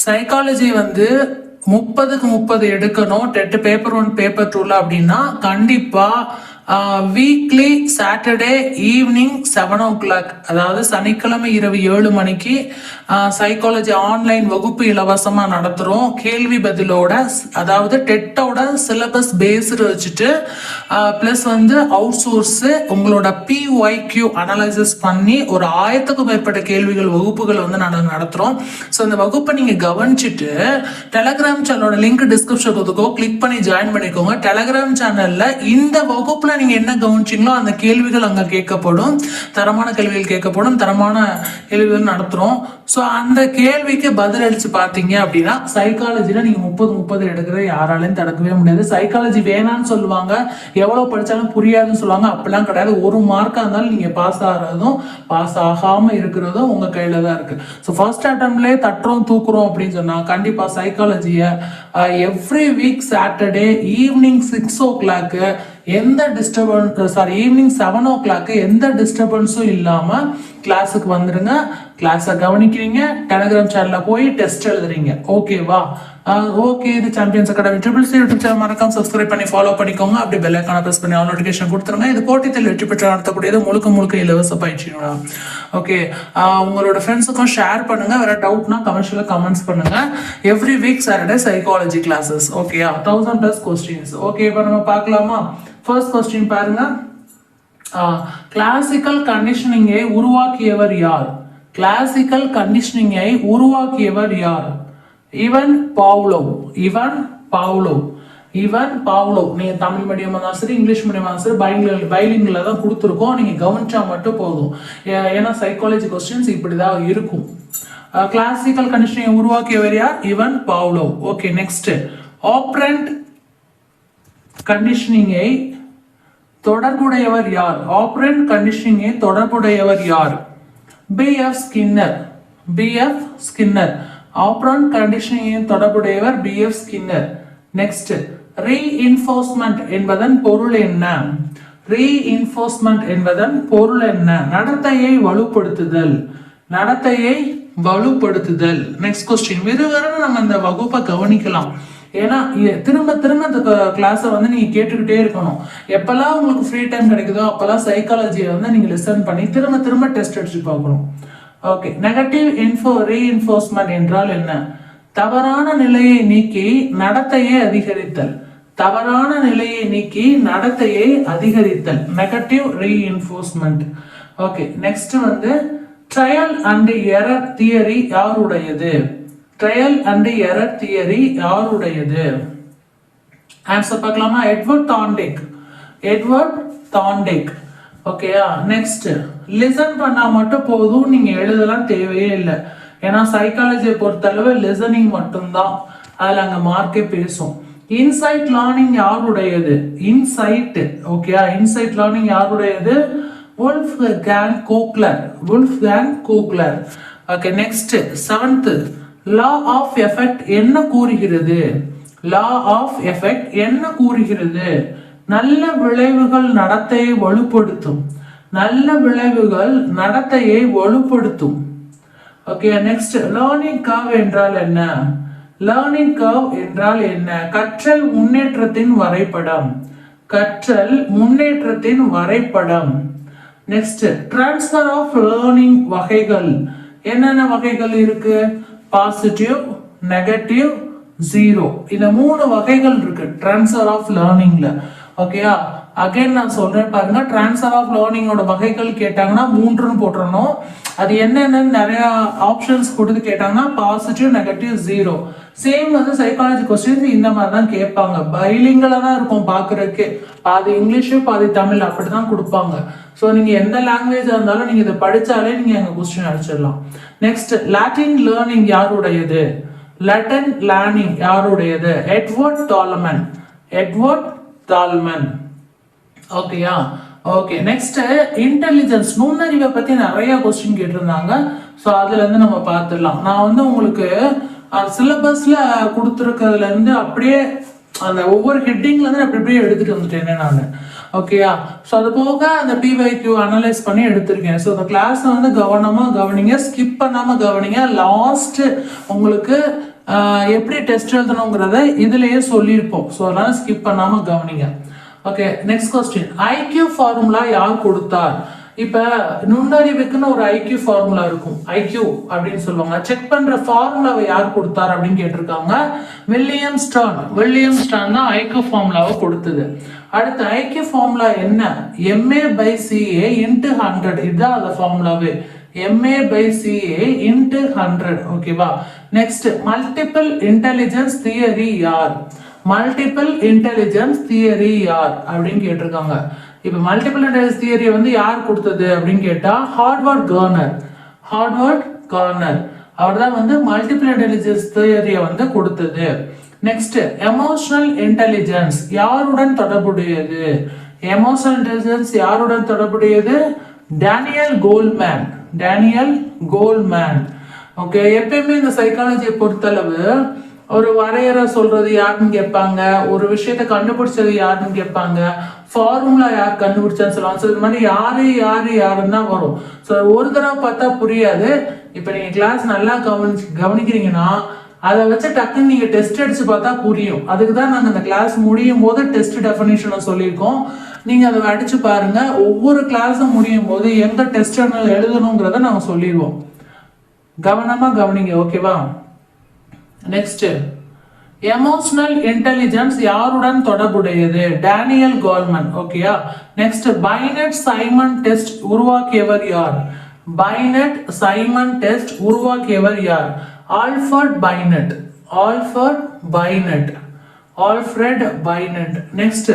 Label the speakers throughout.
Speaker 1: Psychology வந்து 30க்கு 30 எடுக்கணும் dead paper 1 paper 2ல அப்படின்னா கண்டிப்பா வீக்லி சாட்டர்டே ஈவினிங் 7 o'clock, அதாவது சனிக்கிழமை இரவு 7 மணிக்கு சைக்காலஜி ஆன்லைன் வகுப்பு இலவசமாக நடத்துகிறோம். கேள்வி பதிலோட, அதாவது டெட்டோட சிலபஸ் பேஸ்டு வச்சுட்டு ப்ளஸ் வந்து அவுட் சோர்ஸு உங்களோட PYQ அனலைசிஸ் பண்ணி ஒரு 1000க்கும் மேற்பட்ட கேள்விகள் வகுப்புகள் வந்து நாங்கள் நடத்துகிறோம். ஸோ இந்த வகுப்பை நீங்கள் கவனிச்சுட்டு டெலகிராம் சேனலோட லிங்க் டிஸ்கிரிப்ஷன் கொடுத்துக்கோ, கிளிக் பண்ணி ஜாயின் பண்ணிக்கோங்க. டெலகிராம் சேனலில் இந்த வகுப்பில் நீங்கள் என்ன கவனிச்சிங்களோ அந்த கேள்விகள் அங்கே கேட்கப்படும், தரமான கேள்விகள் கேட்கப்படும், தரமான கேள்விகள் நடத்துகிறோம். ஸோ அந்த கேள்விக்கு பதில் அளித்து பார்த்தீங்க அப்படின்னா சைக்காலஜியில் நீங்கள் 30 எடுக்கிறது யாராலையும் தடுக்கவே முடியாது. சைக்காலஜி வேணான்னு சொல்லுவாங்க, எவ்வளோ படித்தாலும் புரியாதுன்னு சொல்லுவாங்க. அப்படிலாம் கிடையாது. 1 மார்க்காக இருந்தாலும் நீங்கள் பாஸ் ஆகிறதும் பாஸ் ஆகாமல் இருக்கிறதும் உங்கள் கையில் தான் இருக்குது. ஸோ ஃபர்ஸ்ட் அட்டம்ப்ட்லேயே தட்டுறோம் தூக்குறோம் அப்படின்னு சொன்னால் கண்டிப்பாக சைக்காலஜியை every week Saturday evening 6 o'clock எந்த ஈவினிங் 7 o'clock எந்த டிஸ்டர்பன்ஸும் இல்லாமல் கிளாஸுக்கு வந்துடுங்க. கிளாஸை கவனிக்கிறீங்க, டெலிகிராம் சேனலில் போய் டெஸ்ட் எழுதுறீங்க. ஓகேவா? ஓகே, இது champions academy CCC YouTube channel மறக்காம சப்ஸ்கிரைப் பண்ணி ஃபாலோ பண்ணிக்கோங்க. அப்படி பெல் ஐகானை பிரஸ் பண்ணி ஆல் நோட்டிஃபிகேஷன் கொடுத்துருங்க. இது போட்டியில் வெற்றி பெற்று நடத்தக்கூடியது முழுக்க இலவச பயிற்சி. ஓகே, உங்களோட ஃப்ரெண்ட்ஸுக்கும் ஷேர் பண்ணுங்க. வேற டவுட்னா கமெண்ட்ஸ் பண்ணுங்க. Every week Saturday psychology classes. ஓகேயா? 1000+ கொஸ்டின்ஸ். ஓகே, இப்போ நம்ம பார்க்கலாமா? ஃபர்ஸ்ட் கொஸ்டின் பாருங்க. கிளாசிக்கல் கண்டிஷனிங்கை உருவாக்கியவர் யார்? கிளாசிக்கல் கண்டிஷனிங்கை உருவாக்கியவர் யார்? இவன் பாவ்லோவ். நீங்க தமிழ் மீடியம் தான் சரி, இங்கிலீஷ் மீடியம் தான் சரி, பைலிங்கில் தான் கொடுத்துருக்கோம். நீங்க கவனிச்சா மட்டும் போதும். ஏன்னா சைக்காலஜி கொஸ்டின்ஸ் இப்படிதான் இருக்கும். கிளாசிக்கல் கண்டிஷனிங்கை உருவாக்கியவர் யார்? இவன் பாவ்லோவ். Okay, next. ஆப்ரண்ட் கண்டிஷனிங்கை தொடர்புடையவர் யார்? ஆப்ரண்ட் கண்டிஷனிங்கை தொடர்புடையவர் யார்? BF Skinner. ஆப்ரண்ட் கண்டிஷனிங்கை தொடர்புடையவர் BF ஸ்கின்னர். நெக்ஸ்ட். ரீஇன்ஃபோர்ஸ்மெண்ட் என்பதன் பொருள் என்ன? ரீஇன்ஃபோர்ஸ்மெண்ட் என்பதன் பொருள் என்ன? நடத்தையை வலுப்படுத்துதல். Next question. விறுவிறுன்னு நம்ம இந்த வகுப்பை கவனிக்கலாம். ஏன்னா திரும்ப இந்த கிளாஸை வந்து நீங்க கேட்டுக்கிட்டே இருக்கணும். எப்பெல்லாம் உங்களுக்கு ஃப்ரீ டைம் கிடைக்குதோ அப்பெல்லாம் சைக்காலஜியை வந்து நீங்க லிசன் பண்ணி திரும்ப டெஸ்ட் அடிச்சு பார்க்கணும். ஓகே, நெகட்டிவ் ரீஇன்ஃபோர்ஸ்மெண்ட் என்றால் என்ன? தவறான நிலையை நீக்கி நடத்தையை அதிகரித்தல். Negative reinforcement. ஓகே, நெக்ஸ்ட் வந்து ட்ரையல் அண்ட் எரர் தியரி யாருடையது? ட்ரையல் அண்ட் எரர் தியரி யாருடையது? ஆன்சர் பார்க்கலாமா? எட்வர்ட் தாண்டேக். ஓகேயா? நெக்ஸ்ட். லிசன் பண்ணா மட்டும் போதும், நீங்க எழுதலாம் தேவையே இல்லை. ஏன்னா சைக்காலஜியை பொறுத்தளவு லிசனிங் மட்டும்தான், அதுல அங்க மார்க்கே பேசும். இன்சைட் லேர்னிங் யாருடையது? ஓகேயா? இன்சைட் லேர்னிங் யாருடையது? Wolfgang Kohler. Okay, next. 7th. Law of effect என்ன கூறுகிறது? நல்ல விளைவுகள் நடத்தையை வலுப்படுத்தும். Okay, next. லேர்னிங் கர்வ் என்றால் என்ன? கற்றல் முன்னேற்றத்தின் வரைபடம். நெக்ஸ்ட். ட்ரான்ஸ்ஃபர் ஆஃப் லேர்னிங் வகைகள். என்னென்ன வகைகள் இருக்கு? Positive, negative, 0. இந்த 3 வகைகள் இருக்கு ட்ரான்ஸ்ஃபர் ஆஃப் லேர்னிங்ல. ஓகேயா? அகைன் நான் சொல்றேன் பாருங்க. ட்ரான்ஸ்ஃபர் ஆஃப் லேர்னிங்கோட வகைகள் கேட்டாங்கன்னா 3ன்னு போட்டுறணும். அது என்னென்னு நிறைய ஆப்ஷன்ஸ் கொடுத்து கேட்டாங்கன்னா பாசிட்டிவ், நெகட்டிவ், 0. சேம் வந்து சைக்காலஜி கொஸ்டின்ஸ் இந்த மாதிரி தான் கேட்பாங்க. பைலிங்கில் தான் இருக்கும் பார்க்கறதுக்கு. பாதி இங்கிலீஷு பாதி தமிழ் அப்படிதான் கொடுப்பாங்க. ஸோ நீங்க எந்த லாங்குவேஜா இருந்தாலும் நீங்க இதை படிச்சாலே நீங்க அங்க கொஸ்டின் அடிச்சிடலாம். நெக்ஸ்ட். லாட்டின் லேர்னிங் யாருடையது? எட்வர்ட் தால்மன். ஓகேயா? Okay, next. இன்டெலிஜென்ஸ், நுண்ணறிவை பத்தி நிறைய கொஸ்டின் கேட்டிருந்தாங்க. ஸோ அதுல இருந்து நம்ம பார்த்துடலாம். நான் வந்து உங்களுக்கு சிலபஸ்ல கொடுத்துருக்கிறதுல இருந்து அப்படியே அந்த ஒவ்வொரு ஹெட்டிங்ல இருந்து அப்படியே எடுத்துட்டு வந்துட்டேன் நான். ஓகேயா? ஸோ அது போக அந்த PYQ அனலைஸ் பண்ணி எடுத்திருக்கேன். ஸோ அந்த கிளாஸ் வந்து கவனமா கவனிங்க, ஸ்கிப் பண்ணாம கவனிங்க. லாஸ்ட் உங்களுக்கு எப்படி டெஸ்ட் எழுதணுங்கிறத இதுலயே சொல்லியிருப்போம். ஸோ அதனால ஸ்கிப் பண்ணாம கவனிங்க. Okay, next question. IQ formula யார் கொடுத்தார்? இப்ப நுண்ணறிவுக்குன்னு ஒரு ஐக்யூ ஃபார்முலா இருக்கும், ஐக்யூ அப்படின்னு சொல்லுவாங்க. செக் பண்ற ஃபார்முலாவை யார் கொடுத்தார் அப்படின்னு கேட்டிருக்காங்க. வில்லியம் ஸ்டர்ன் தான் ஐக்யூ ஃபார்முலாவை கொடுத்தது. அடுத்து ஐக்யூ ஃபார்முலா என்ன? MA/CA × 100. இதுதான் அந்த ஃபார்முலாவே, MA/CA × 100. ஓகேவா? நெக்ஸ்ட், மல்டிபிள் இன்டெலிஜென்ஸ் தியரி யார்? மல்டிபிள் இன்டெலிஜென்ஸ் தியரி யார் அப்படின்னு கேட்டிருக்காங்க. இப்ப மல்டிபிள் இன்டெலிஜென்ஸ் தியரியை வந்து யார் கொடுத்தது அப்படின்னு கேட்டா ஹார்வர்ட் கார்னர் அவர் தான் வந்து மல்டிபிள் இன்டெலிஜென்ஸ் தியரியை வந்து கொடுத்தது. நெக்ஸ்ட், எமோஷனல் இன்டெலிஜென்ஸ் யாருடன் தொடர்புடையது? எமோஷனல் இன்டெலிஜென்ஸ் யாருடன் தொடர்புடையது? Daniel Goleman. ஓகே, எப்பயுமே இந்த சைக்காலஜியை பொறுத்தளவு ஒரு வரையறை சொல்றது யாருன்னு கேட்பாங்க, ஒரு விஷயத்த கண்டுபிடிச்சது யாருன்னு கேட்பாங்க, ஃபார்முலா யார் கண்டுபிடிச்சான்னு சொல்லுவாங்க. ஸோ இது மாதிரி யாருன்னு தான் வரும். ஸோ ஒரு தடவை பார்த்தா புரியாது. இப்போ நீங்க கிளாஸ் நல்லா கவனிக்கிறீங்கன்னா அதை வச்சு டக்குன்னு நீங்க டெஸ்ட் அடிச்சு பார்த்தா புரியும். அதுக்கு தான் நாங்கள் இந்த கிளாஸ் முடியும் போது டெஸ்ட் டெஃபினிஷனை சொல்லியிருக்கோம். நீங்க அதை அடிச்சு பாருங்க. ஒவ்வொரு கிளாஸும் முடியும் போது எங்க டெஸ்ட் எழுதணுங்கிறத நாங்கள் சொல்லிடுவோம். கவனமா கவனிங்க. ஓகேவா? நெக்ஸ்ட், எமோஷனல் இன்டெலிஜென்ஸ் யாருடன் தொடர்புடையது? Daniel Coleman. ஓகேயா? நெக்ஸ்ட், பைனட் சைமன் டெஸ்ட் உருவாக்கியவர் யார்? Alfred finite. Next,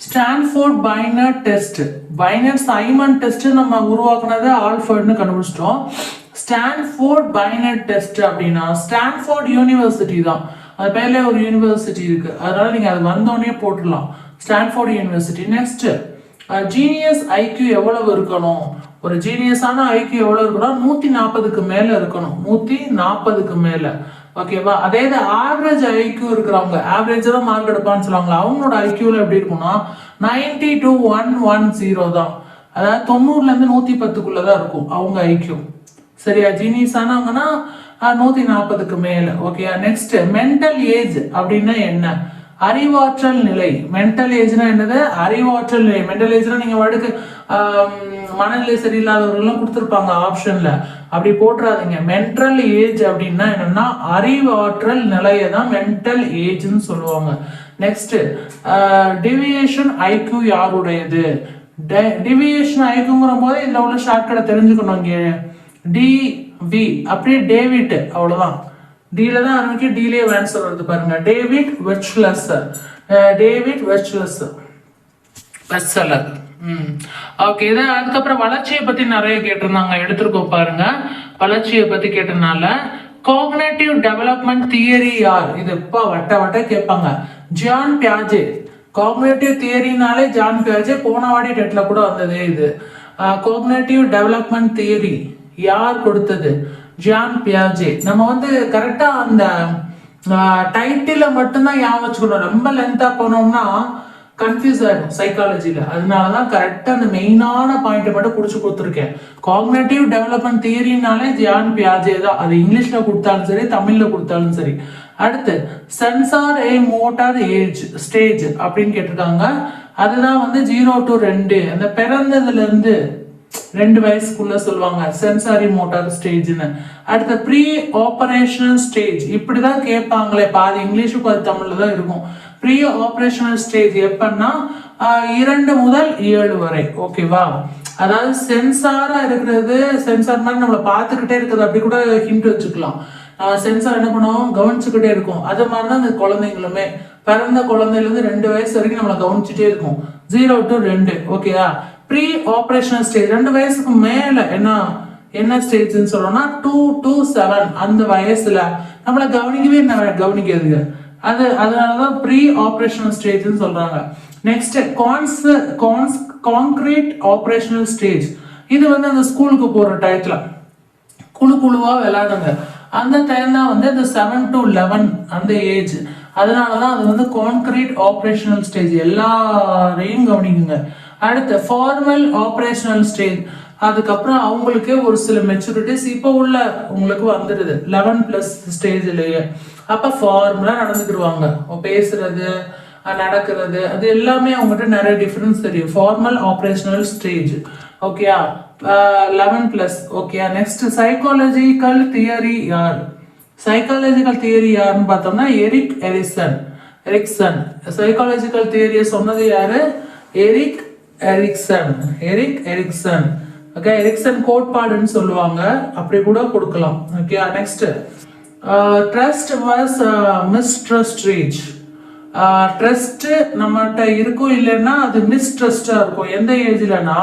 Speaker 1: Stanford finite test. Finite Simon test நம்ம உருவாக்குனது ஆல்ஃபர்ட்னு கண்டுபிடிச்சிட்டோம். ஸ்டான்ஃபோர்ட் பைனட் டெஸ்ட் அப்படின்னா ஸ்டான்ஃபோர்ட் யூனிவர்சிட்டி தான், அது பேர்ல ஒரு யூனிவர்சிட்டி இருக்கு, அதனால நீங்க அது வந்தோடனே போட்டுடலாம், Stanford University. Next, genius IQ எவ்வளவு இருக்கணும்? ஒரு ஜீனியஸான ஐக்யூ எவ்வளவு இருக்கணும்? 140க்கு மேல இருக்கணும், 140க்கு மேல. ஓகேவா? அதே இது ஆவரேஜ் ஐக்யூ இருக்கிறவங்க, ஆவரேஜ் தான் மார்க் எடுப்பான்னு சொல்லுவாங்க, அவங்களோட ஐக்யூல எப்படி இருக்கும்னா 90 to 110 தான், அதாவது 90ல இருந்து 110க்குள்ளதான் இருக்கும் அவங்க ஐக்யூ. சரியா? ஜீனியஸ் ஆனவங்கன்னா 140க்கு மேல. ஓகே. நெக்ஸ்ட், மென்டல் ஏஜ் அப்படின்னா என்ன? அறிவாற்றல் நிலை. மென்டல் ஏஜ்னா என்னது? அறிவாற்றல் நிலை. மென்டல் ஏஜ்னா நீங்க வாடுக்கு மனநிலை சரியில்லாதவர்களும் கொடுத்துருப்பாங்க ஆப்ஷன்ல, அப்படி போட்டுறாதீங்க. மென்டல் ஏஜ் அப்படின்னா என்னன்னா அறிவாற்றல் நிலையை தான் மென்டல் ஏஜ்னு சொல்லுவாங்க. நெக்ஸ்ட், டிவியேஷன் ஐக்யூ யாருடையது? டிவியேஷன் ஐக்யூங்கிற போது இதுல உள்ள ஷார்ட்கட்டை தெரிஞ்சுக்கணும். இங்க டிவி அப்படியே டேவிட், அவ்வளவுதான். டீல தான் ஆரம்பிக்க, டீலே ஆன்சர் வருது பாருங்க. டேவிட் வெச்லஸ். ஓகே. இதான் அதுக்கப்புறம் வளர்ச்சியை பத்தி நிறைய கேட்டிருந்தாங்க, எடுத்திருக்கோம் பாருங்க. வளர்ச்சியை பத்தி கேட்டனால காக்னிட்டிவ் டெவலப்மெண்ட் தியரி யார்? இது இப்ப வட்ட கேட்பாங்க. ஜான் பியாஜே. காக்னிட்டிவ் தியரினாலே ஜான் பியாஜே, போன வாடி டெட்ல கூட வந்ததே இது. காக்னிட்டிவ் டெவலப்மெண்ட் தியரி யார் கொடுத்தது? ஜான் பியாஜே. நம்ம வந்து கரெக்டா அந்த டைட்டில மட்டும்தான் ஞாபகம் வச்சுக்கணும். ரொம்ப லென்த்தா போனோம்னா கன்ஃபியூஸ் ஆயிடும் சைக்காலஜில. அதனாலதான் கரெக்டா அந்த மெயினான பாயிண்ட் மட்டும் புடிச்சு கொடுத்துருக்கேன். காக்னிட்டிவ் டெவலப்மெண்ட் தியரினாலே ஜான் பியாஜே தான். அது இங்கிலீஷ்ல கொடுத்தாலும் சரி, தமிழ்ல கொடுத்தாலும் சரி. அடுத்து, சென்சார் ஏ மோட்டார் ஏஜ் ஸ்டேஜ் அப்படின்னு கேட்டிருக்காங்க. அதுதான் வந்து 0 to 2, அந்த பிறந்ததுல இருந்து 2 வயசுக்குள்ள சொல்லுவாங்க சென்சாரி மோட்டார் ஸ்டேஜ்னு. அடுத்த ப்ரீ ஆபரேஷனல் ஸ்டேஜ், இப்படிதான் கேட்பாங்களே, பாதி இங்கிலீஷும் பாதி தமிழ்ல தான் இருக்கும். ப்ரீ ஆபரேஷனல் ஸ்டேஜ் எப்பன்னா 2 முதல் 7 வரை. ஓகேவா? அதாவது சென்சாரா இருக்கிறது, சென்சார் மாதிரி நம்மளை பார்த்துக்கிட்டே இருக்குது, அப்படி கூட ஹிண்ட் வச்சுக்கலாம். சென்சார் என்ன பண்ணுவோம்? கவனிச்சுக்கிட்டே இருக்கும். அது மாதிரிதான் இந்த குழந்தைங்களுமே, பிறந்த குழந்தையில இருந்து 2 வயசு வரைக்கும் நம்மளை கவனிச்சுட்டே இருக்கும். 0 to 2. ஓகேயா? ப்ரீ ஆபரேஷனல் ஸ்டேஜ் 2 வயசுக்கு மேல என்ன ஸ்டேஜ்னு சொல்றோம்னா 2 to 7. அந்த வயசுல நம்மளை கவனிக்கிறது. அதனாலதான் ப்ரீ ஆபரேஷனல் ஸ்டேஜ்னு சொல்றாங்க. Next, concrete operational stage. இது வந்து அந்த ஸ்கூலுக்கு போற டயத்துல குழுவா விளையாடுங்க, அந்த டைம் தான் வந்து இந்த 7 to 11 அந்த ஏஜ். அதனாலதான் அது வந்து கான்கிரீட் ஆபரேஷனல் ஸ்டேஜ். எல்லாரையும் கவனிக்குங்க. அடுத்து, ஃபார்மல் ஆபரேஷனல் ஸ்டேஜ். அதுக்கப்புறம் அவங்களுக்கே ஒரு சில மெச்சூரிட்டிஸ் இப்போ உள்ள உங்களுக்கு வந்துடுது 11+ ஸ்டேஜ்லயே. அப்ப ஃபார்முலா நடந்துக்கிடுவாங்க, பேசுறது நடக்கிறது அது எல்லாமே அவங்ககிட்ட நிறைய டிஃபரன்ஸ் தெரியும். Formal operational stage. ஓகேயா, 11+. ஓகே, நெக்ஸ்ட் சைக்காலஜிக்கல் தியரி யார்? சைக்காலஜிக்கல் தியரி யாருன்னு பார்த்தோம்னா எரிக் எரிக்சன். சைக்காலஜிக்கல் தியரியை சொன்னது யாரு? Eric Erikson. ஓகே, எரிக்சன் கோட்பாடுன்னு சொல்லுவாங்க, அப்படி கூட கொடுக்கலாம். Okay, next trust was mistrust reach. Trust நம்மகிட்ட இருக்கும், இல்லைன்னா அது மிஸ்ட்ரஸ்டா இருக்கும். எந்த ஏஜ்லனா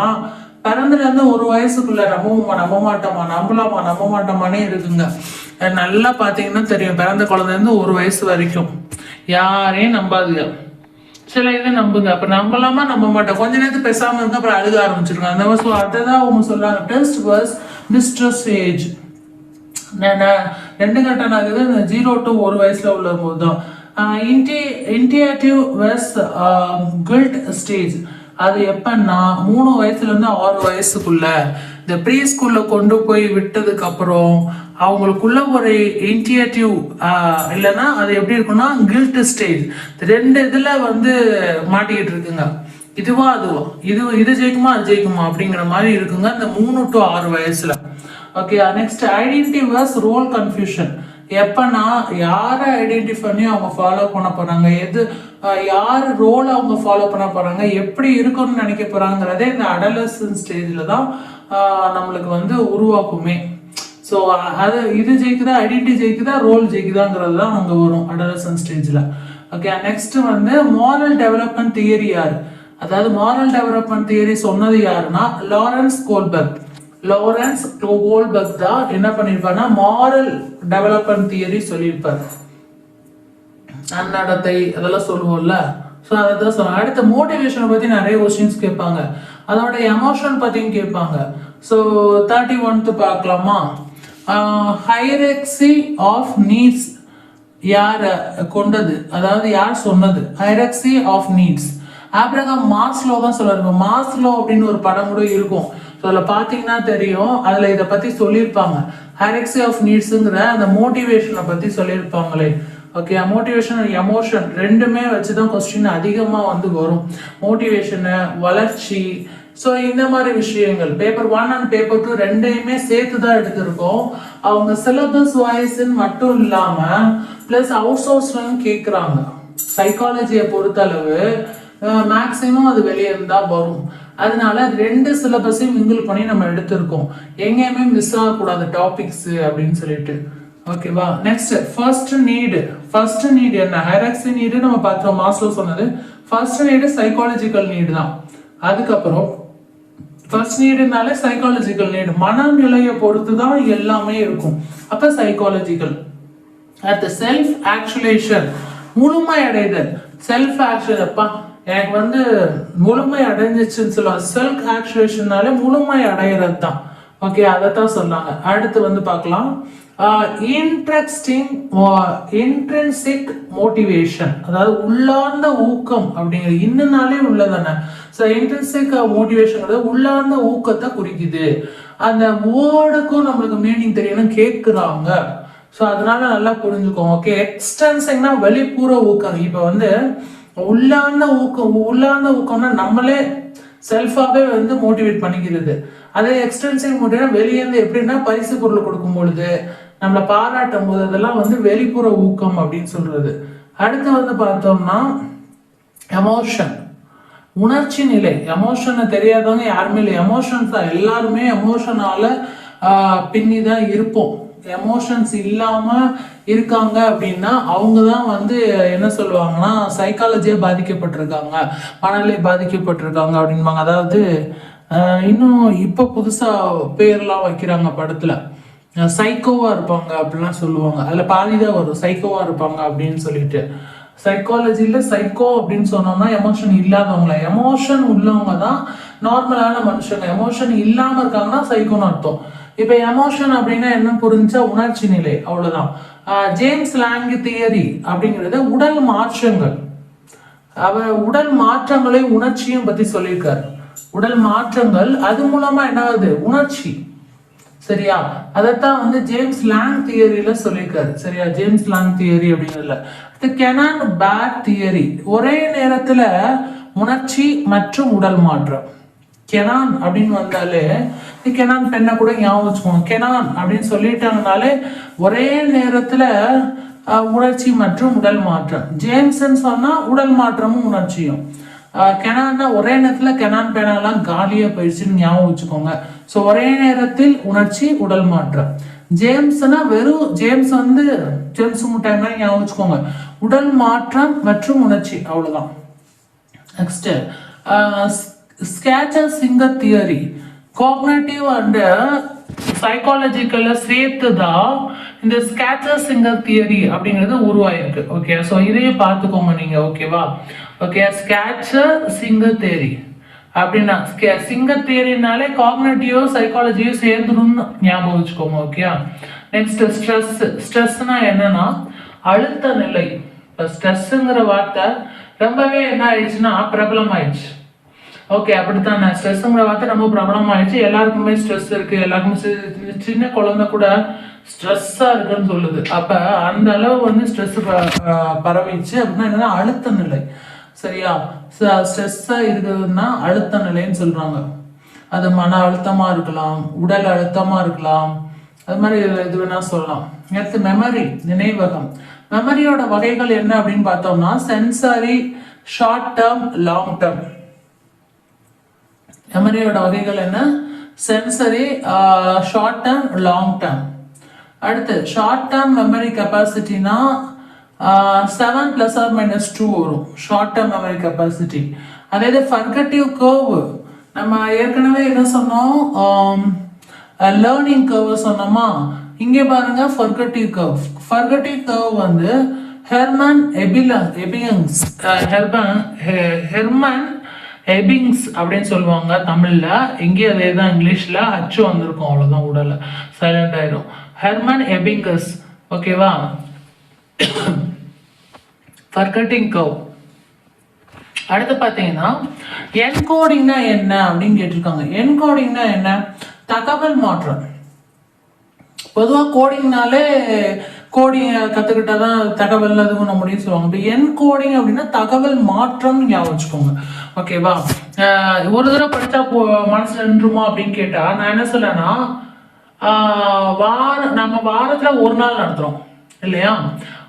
Speaker 1: பிறந்துல இருந்து ஒரு வயசுக்குள்ள நம்ப மாட்டோமானே இருக்குங்க. நல்லா பாத்தீங்கன்னா தெரியும், பிறந்த குழந்தைல இருந்து ஒரு வயசு வரைக்கும் யாரையும் நம்பாதுங்க. சில இதை நம்புங்க, அப்ப நம்பலாமா நம்ப மாட்டோம். கொஞ்ச நேரத்துக்கு பேசாம இருக்க, அப்புறம் அழுக ஆரம்பிச்சிருக்காங்க. அந்த வருஷம் அதான் அவங்க சொல்றாங்க, டெஸ்ட் வாஸ் மிஸ்ட்ரஸ் ஏஜ். 2 கட்டம் ஆகுது 0 to 1 வயசுல உள்ள போதும். இன்டியேட்டிவ் வாஸ் கில்ட் ஸ்டேஜ். அது எப்பன்னா 3 வயசுல இருந்து 6 வயசுக்குள்ள இந்த ப்ரீ ஸ்கூல்ல கொண்டு போய் விட்டதுக்கு அப்புறம் அவங்களுக்குள்ள ஒரு இன்டியேட்டிவ் இல்லைன்னா அது எப்படி இருக்குன்னா கில்ட் ஸ்டேஜ். 2 இதுல வந்து மாட்டிக்கிட்டு இருக்குங்க. இதுவா அதுவா, இது ஜெயிக்குமா அது ஜெயிக்குமா அப்படிங்கிற மாதிரி இருக்குங்க இந்த 3 to 6 வயசுல. Okay, next identity versus role confusion. எப்பன்னா யாரை ஐடென்டிஃபை பண்ணி அவங்க ஃபாலோ பண்ண போறாங்க, யார் ரோல் அவங்க ஃபாலோ பண்ண போறாங்க, எப்படி இருக்கணும்னு நினைக்க போறாங்கிறதே இந்த அடலசன்ட் ஸ்டேஜ்ல தான் நம்மளுக்கு வந்து உருவாக்குமே. ஸோ அது இது ஜெயிக்குதா, ஐடென்டிட்டி ஜெயிக்குதா, ரோல் ஜெயிக்குதாங்கிறது தான் அங்கே வரும் அடலசன்ட் ஸ்டேஜ்ல. ஓகே, நெக்ஸ்ட் வந்து மாரல் டெவலப்மெண்ட் தியரி யார்? அதாவது மாரல் டெவலப்மெண்ட் தியரி சொன்னது யாருன்னா லாரன்ஸ் கோல்பர்க் தான் என்ன பண்ணிருப்பாருன்னா மாரல் டெவலப்மெண்ட் தியரி சொல்லியிருப்பார். நன்னடத்தை அதெல்லாம் சொல்லுவோம்ல, ஸோ அதான் சொல்லுவாங்க. அடுத்த மோட்டிவேஷனை பத்தி நிறைய கொஸ்டின்ஸ் கேட்பாங்க, அதோட எமோஷன் பத்தியும் கேட்பாங்க. ஸோ 31 பார்க்கலாமா? ஹைரார்கி ஆஃப் நீட்ஸ் யார் கொண்டது, அதாவது யார் சொன்னது? Hierarchy of needs Abraham Maslow தான் சொல்றாரு. மாஸ்லோ அப்படின்னு ஒரு படம் கூட இருக்கும், அதில் பார்த்தீங்கன்னா தெரியும், அதில் இதை பற்றி சொல்லியிருப்பாங்க. ஹைரார்கி ஆஃப் நீட்ஸுங்கிற அந்த மோட்டிவேஷனை பற்றி சொல்லியிருப்பாங்களே. ஓகே, மோட்டிவேஷன் எமோஷன் ரெண்டுமே வச்சுதான் கொஸ்டின் அதிகமாக வந்து வரும். மோட்டிவேஷனு, வளர்ச்சி, ஸோ இந்த மாதிரி விஷயங்கள் பேப்பர் 1 and பேப்பர் 2 ரெண்டையுமே சேர்த்து தான் எடுத்திருக்கோம். அவங்க சிலபஸ் வாய்ஸ்ன்னு மட்டும் இல்லாமல் ப்ளஸ் அவுட் சோர்ஸ்ன்னு கேட்குறாங்க. சைக்காலஜியை பொறுத்தளவு மேக்ஸிமம் அது வெளியே இருந்தால் வரும். அதனால 2 சிலபஸையும் மிங்கிள் பண்ணி நம்ம எடுத்திருக்கோம், எங்கேயுமே மிஸ் ஆகக்கூடாது டாபிக்ஸ் அப்படின்னு சொல்லிட்டு. ஓகேவா, நெக்ஸ்ட் ஃபர்ஸ்ட் நீடு என்ன? ஹைரார்கி நீடு நம்ம பார்த்தோம், மாஸ்லோ சொன்னது. ஃபர்ஸ்ட் நீடு சைக்காலஜிக்கல் நீடு தான். அதுக்கப்புறம் ஃபர்ஸ்ட் நீடுனாலே சைக்காலஜிக்கல் நீடு, மனநிலையை பொறுத்து தான் எல்லாமே இருக்கும். அப்ப சைக்காலஜிக்கல். அடுத்து செல்ஃப் ஆக்சுவலேஷன், முழுமை அடைதல். செல்ஃப் ஆக்சுவல், அப்பா எனக்கு வந்து முழுமை அடைஞ்சிச்சுன்னு சொல்லுவாங்க. செல்ஃப் ஆக்சுவலேஷன்னாலே முழுமை அடையிறது தான். ஓகே, அதைத்தான் சொன்னாங்க. அடுத்து வந்து பார்க்கலாம் இன்ட்ரின்சிக் மோட்டிவேஷன், அதாவது உள்ளார்ந்த ஊக்கம் அப்படிங்கிறது இன்னுனாலே உள்ளதானே. ஸோ இன்ட்ரின்சிக் மோட்டிவேஷன் உள்ளார்ந்த ஊக்கத்தை குறிக்குது. அந்த வேர்டுக்கும் நம்மளுக்கு மீனிங் தெரியணும் கேட்குறாங்க. ஸோ அதனால நல்லா புரிஞ்சுக்கோங்க. ஓகே, எக்ஸ்டென்சிங்னா வெளிப்புற ஊக்கம். இப்போ வந்து உள்ளார்ந்த ஊக்கம்னா நம்மளே செல்ஃபாவே வந்து மோட்டிவேட் பண்ணிக்கிறது. அதே எக்ஸ்டென்சிவ் மோட்டிவேட் வெளியேந்து எப்படின்னா பரிசு பொருள் கொடுக்கும் பொழுது, நம்மளை பாராட்டும் போது, அதெல்லாம் வந்து வெளிப்புற ஊக்கம் அப்படின்னு சொல்றது. அடுத்து வந்து பார்த்தோம்னா எமோஷன், உணர்ச்சி நிலை. எமோஷனை தெரியாதவங்க யாருமே இல்லை. எமோஷன்ஸ் தான், எல்லாருமே எமோஷனால பின்னி தான் இருப்போம். எமோஷன்ஸ் இல்லாம இருக்காங்க அப்படின்னா அவங்க தான் வந்து என்ன சொல்லுவாங்கன்னா சைக்காலஜியா பாதிக்கப்பட்டிருக்காங்க, மனநிலை பாதிக்கப்பட்டிருக்காங்க அப்படின்பாங்க. அதாவது இன்னும் இப்ப புதுசா பேர்லாம் வைக்கிறாங்க படத்துல, சைக்கோவா இருப்பாங்க அப்படிலாம் சொல்லுவாங்க. அதுல பாதிதான் வரும் சைக்கோவா இருப்பாங்க அப்படின்னு சொல்லிட்டு. சைக்காலஜில சைக்கோ அப்படின்னு சொன்னோம்னா எமோஷன் இல்லாதவங்கள, எமோஷன் உள்ளவங்க தான் நார்மலான மனுஷங்க. எமோஷன் இல்லாம இருக்காங்கன்னா சைக்கோன்னு அர்த்தம். இப்ப எமோஷன் அப்படின்னா என்ன புரிஞ்சா உணர்ச்சி நிலை, அவ்வளவுதான். ஜேம்ஸ் லாங் தியரி அப்படிங்கிறது உடல் மாற்றங்கள். அவர் உடல் மாற்றங்களையும் உணர்ச்சியும் பத்தி சொல்லியிருக்காரு. உடல் மாற்றங்கள், அது மூலமா என்ன ஆகுது, உணர்ச்சி. சரியா, அதைத்தான் வந்து ஜேம்ஸ் லாங் தியரியில சொல்லியிருக்காரு. சரியா, ஜேம்ஸ் லாங் தியரி அப்படிங்கிறதுல கெனான் பேட் தியரி, ஒரே நேரத்துல உணர்ச்சி மற்றும் உடல் மாற்றம். கெனான் அப்படின்னு வந்தாலே கெனான் பெண்ணை கூட ஞாபகம் வச்சுக்கோங்க. கெனான் அப்படின்னு சொல்லிட்டாங்கனாலே ஒரே நேரத்துல உணர்ச்சி மற்றும் உடல் மாற்றம். ஜேம்ஸ்ன்னு சொன்னா உடல் மாற்றமும் உணர்ச்சியும். கெனான்னா ஒரே நேரத்துல கெனான் பேனாலாம் காலியா போயிடுச்சுன்னு ஞாபகம் வச்சுக்கோங்க. ஸோ ஒரே நேரத்தில் உணர்ச்சி உடல் மாற்றம். ஜேம்ஸ்னா வெறும் ஜேம்ஸ் வந்து ஜேம்ஸ் முட்டாய்னா ஞாபகம் வச்சுக்கோங்க, உடல் மாற்றம் மற்றும் உணர்ச்சி, அவ்வளவுதான். Next Schachter Singer theory, cognitive and சைக்காலஜிக்கல்ல சேர்த்து தான் இந்த ஸ்கேட்டர் சிங்கர் தியரி அப்படிங்கிறது உருவாயிருக்கு. ஓகே, ஸோ இதையும் பார்த்துக்கோங்க நீங்க. ஓகேவா, ஓகே. ஸ்கேட்டர் சிங்கர் தியரி அப்படின்னா சிங்கர் தியரினாலே காக்னிட்டிவோ சைக்காலஜியோ சேர்ந்துடும் ஞாபகம் வச்சுக்கோங்க. ஓகே. நெக்ஸ்ட் ஸ்ட்ரெஸ்னா என்னன்னா அழுத்த நிலை. இப்போ ஸ்ட்ரெஸ்ஸுங்கிற வார்த்தை ரொம்பவே என்ன ஆயிடுச்சுன்னா பிரபலம் ஆயிடுச்சு. ஓகே, அப்படித்தான். ஸ்ட்ரெஸ்ஸுங்கிற வார்த்தை ரொம்ப பிரபலம் ஆயிடுச்சு. எல்லாருக்குமே ஸ்ட்ரெஸ் இருக்கு, எல்லாருக்குமே சின்ன குழந்தை கூட ஸ்ட்ரெஸ்ஸா இருக்குன்னு சொல்லுது. அப்ப அந்த அளவு வந்து ஸ்ட்ரெஸ் பரவிச்சு அப்படின்னா என்னன்னா அழுத்த நிலை. சரியா, ஸ்ட்ரெஸ்ஸா இருக்குதுன்னா அழுத்த நிலைன்னு சொல்றாங்க. அது மன அழுத்தமா இருக்கலாம், உடல் அழுத்தமா இருக்கலாம், அது மாதிரி இது வேணா சொல்லலாம். அடுத்து மெமரி, நினைவகம். மெமரியோட வகைகள் என்ன அப்படின்னு பார்த்தோம்னா sensory, short term, long term. மெமரியோட வகைகள் என்ன, sensory, short term, long term. அடுத்து ஷார்ட் டேர்ம் மெமரி கெப்பாசிட்டினா 7 ± 2 வரும் ஷார்ட் டேர்ம் மெமரி கெப்பாசிட்டி. அதே இது ஃபர்கட்டிவ் கர்வ், நம்ம ஏற்கனவே என்ன சொன்னோம், லேர்னிங் கர்வ் சொன்னோமா. இங்கே பாருங்க ஃபர்கட்டிவ் கர்வ். ஃபர்கட்டிவ் கர்வ் வந்து ஹெர்மன் எபிங்ஸ் அப்படின்னு சொல்லுவாங்க தமிழ்ல. இங்கே அதே தான் இங்கிலீஷ்ல அச்சு வந்திருக்கும், அவ்வளவுதான். உடல சைலண்ட் ஆயிடும். ஹெர்மன் எபிங்கஸ். ஓகேவா, ஃபர்கட்டிங் கர்வ். அடுத்து பார்த்தீங்கன்னா என்கோடிங்னா என்ன அப்படின்னு கேட்டிருக்காங்க. என்கோடிங்னா என்ன, தகவல் மாற்றம். பொதுவாக கோடிங்னாலே கோடிங் கற்றுக்கிட்டாதான் தகவல் அது பண்ண முடியும்னு சொல்லுவாங்க. இப்போ என்கோடிங் அப்படின்னா தகவல் மாற்றம் ஞாபகம் வச்சுக்கோங்க. ஓகேவா, ஒரு தடவை படித்தா மனசுல நின்றுமா அப்படின்னு கேட்டா நான் என்ன சொல்றேன்னா, நம்ம வாரத்துல ஒரு நாள் நடத்துறோம் இல்லையா,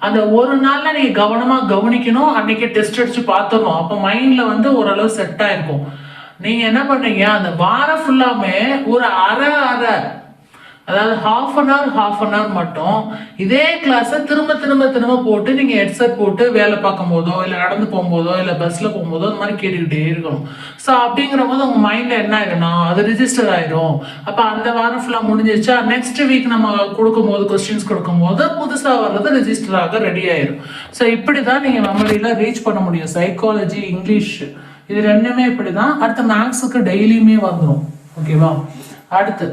Speaker 1: அந்த ஒரு நாள்ல நீங்க கவனமா கவனிக்கணும், அன்னைக்கு டெஸ்ட் அடிச்சு பார்த்துடணும். அப்ப மைண்ட்ல வந்து ஓரளவு செட் ஆயிருக்கும். நீங்க என்ன பண்றீங்க, அந்த வாரம் ஃபுல்லாமே ஒரு அரை அதாவது ஹாஃப் அன் ஹவர் மட்டும் இதே கிளாஸை திரும்ப போட்டு நீங்க ஹெட்செட் போட்டு வேலை பார்க்கும் போதோ இல்லை நடந்து போகும்போதோ இல்லை பஸ்ல போகும்போதோ அந்த மாதிரி கேட்டுக்கிட்டே இருக்கணும். ஸோ அப்படிங்கிற போது உங்க மைண்ட்ல என்ன ஆயிடும், அது ரிஜிஸ்டர் ஆயிடும். அப்ப அந்த வாரம் ஃபுல்லா முடிஞ்சிருச்சா, நெக்ஸ்ட் வீக் நம்ம கொடுக்கும்போது கொஸ்டின்ஸ் கொடுக்கும்போது புதுசா வர்றது ரிஜிஸ்டர் ஆக ரெடி ஆயிடும். ஸோ இப்படிதான் நீங்க மெமரியில ரீச் பண்ண முடியும். சைக்காலஜி, இங்கிலீஷ் இது ரெண்டுமே இப்படிதான். அடுத்து மேக்ஸுக்கு டெய்லியுமே வந்துடும். ஓகேவா, அடுத்து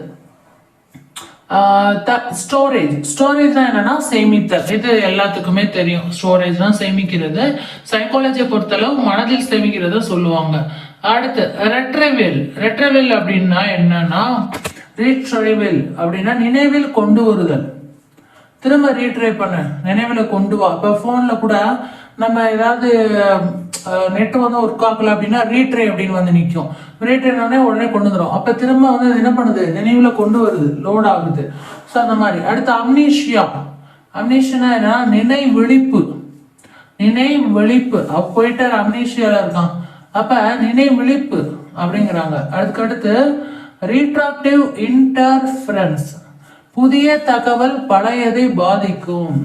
Speaker 1: ஸ்டோரேஜ் என்னன்னா சேமித்தல். இது எல்லாத்துக்குமே தெரியும். ஸ்டோரேஜ்னா சேமிக்கிறது. சைக்காலஜியை பொறுத்தளவு மனதில் சேமிக்கிறத சொல்லுவாங்க. அடுத்து ரெட்ரைவல் அப்படின்னா என்னன்னா, ரீட்ரைவல் அப்படின்னா நினைவில் கொண்டு வருதல். திரும்ப ரீட்ரை பண்ண, நினைவில் கொண்டு வா. இப்போ ஃபோனில் கூட நம்ம ஏதாவது நெட் வந்து ஒர்க் ஆகல அப்படின்னா ரீட்ரை அப்படின்னு வந்து நிற்கும். ரீட்ரைனே உடனே கொண்டு வந்துடும். அப்போ திரும்ப வந்து என்ன பண்ணுது, நினைவில் கொண்டு வருது, லோட் ஆகுது. ஸோ அந்த மாதிரி. அடுத்து அம்னீஷியா என்ன, நினைவிழிப்பு. போயிட்டு அம்னீஷியால இருக்கான், அப்ப நினைவிழிப்பு அப்படிங்கிறாங்க. அதுக்கடுத்து ரீட்ராக்டிவ் இன்டர்ஃபரன்ஸ், புதிய தகவல் பழையதை பாதிக்கும்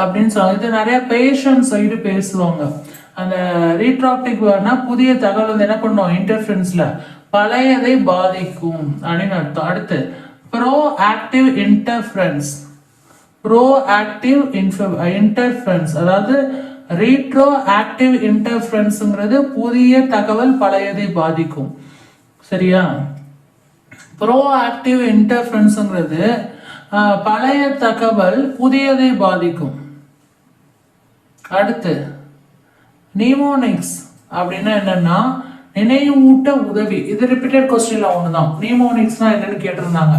Speaker 1: அப்படின்னு சொல்லுவாங்க. இது நிறைய பேஷண்ட் சைடு பேசுவாங்க. அந்த ரீட்ராக்டிவ்னா புதிய தகவல் வந்து என்ன பண்ணும், இன்டர்ஃபரன்ஸ்ல பழையதை பாதிக்கும் அப்படின்னு அர்த்தம். அடுத்து ப்ரோ ஆக்டிவ் இன்டர்ஃபரன்ஸ், அதாவது ரீட்ரோ ஆக்டிவ் இன்டர்ஃபரன்ஸ்ங்கிறது புதிய தகவல் பழையதை பாதிக்கும். சரியா, ப்ரோ ஆக்டிவ் இன்டர்ஃபரன்ஸ்ங்கிறது பழைய தகவல் புதியதை பாதிக்கும். அடுத்து நிமோனிக்ஸ் அப்படின்னா என்னன்னா, நினைவூட்ட உதவி. இது ரிப்பீட்டட் கொஸ்டின்ல ஒண்ணுதான். நிமோனிக்ஸ்னா என்னன்னு கேட்டிருந்தாங்க.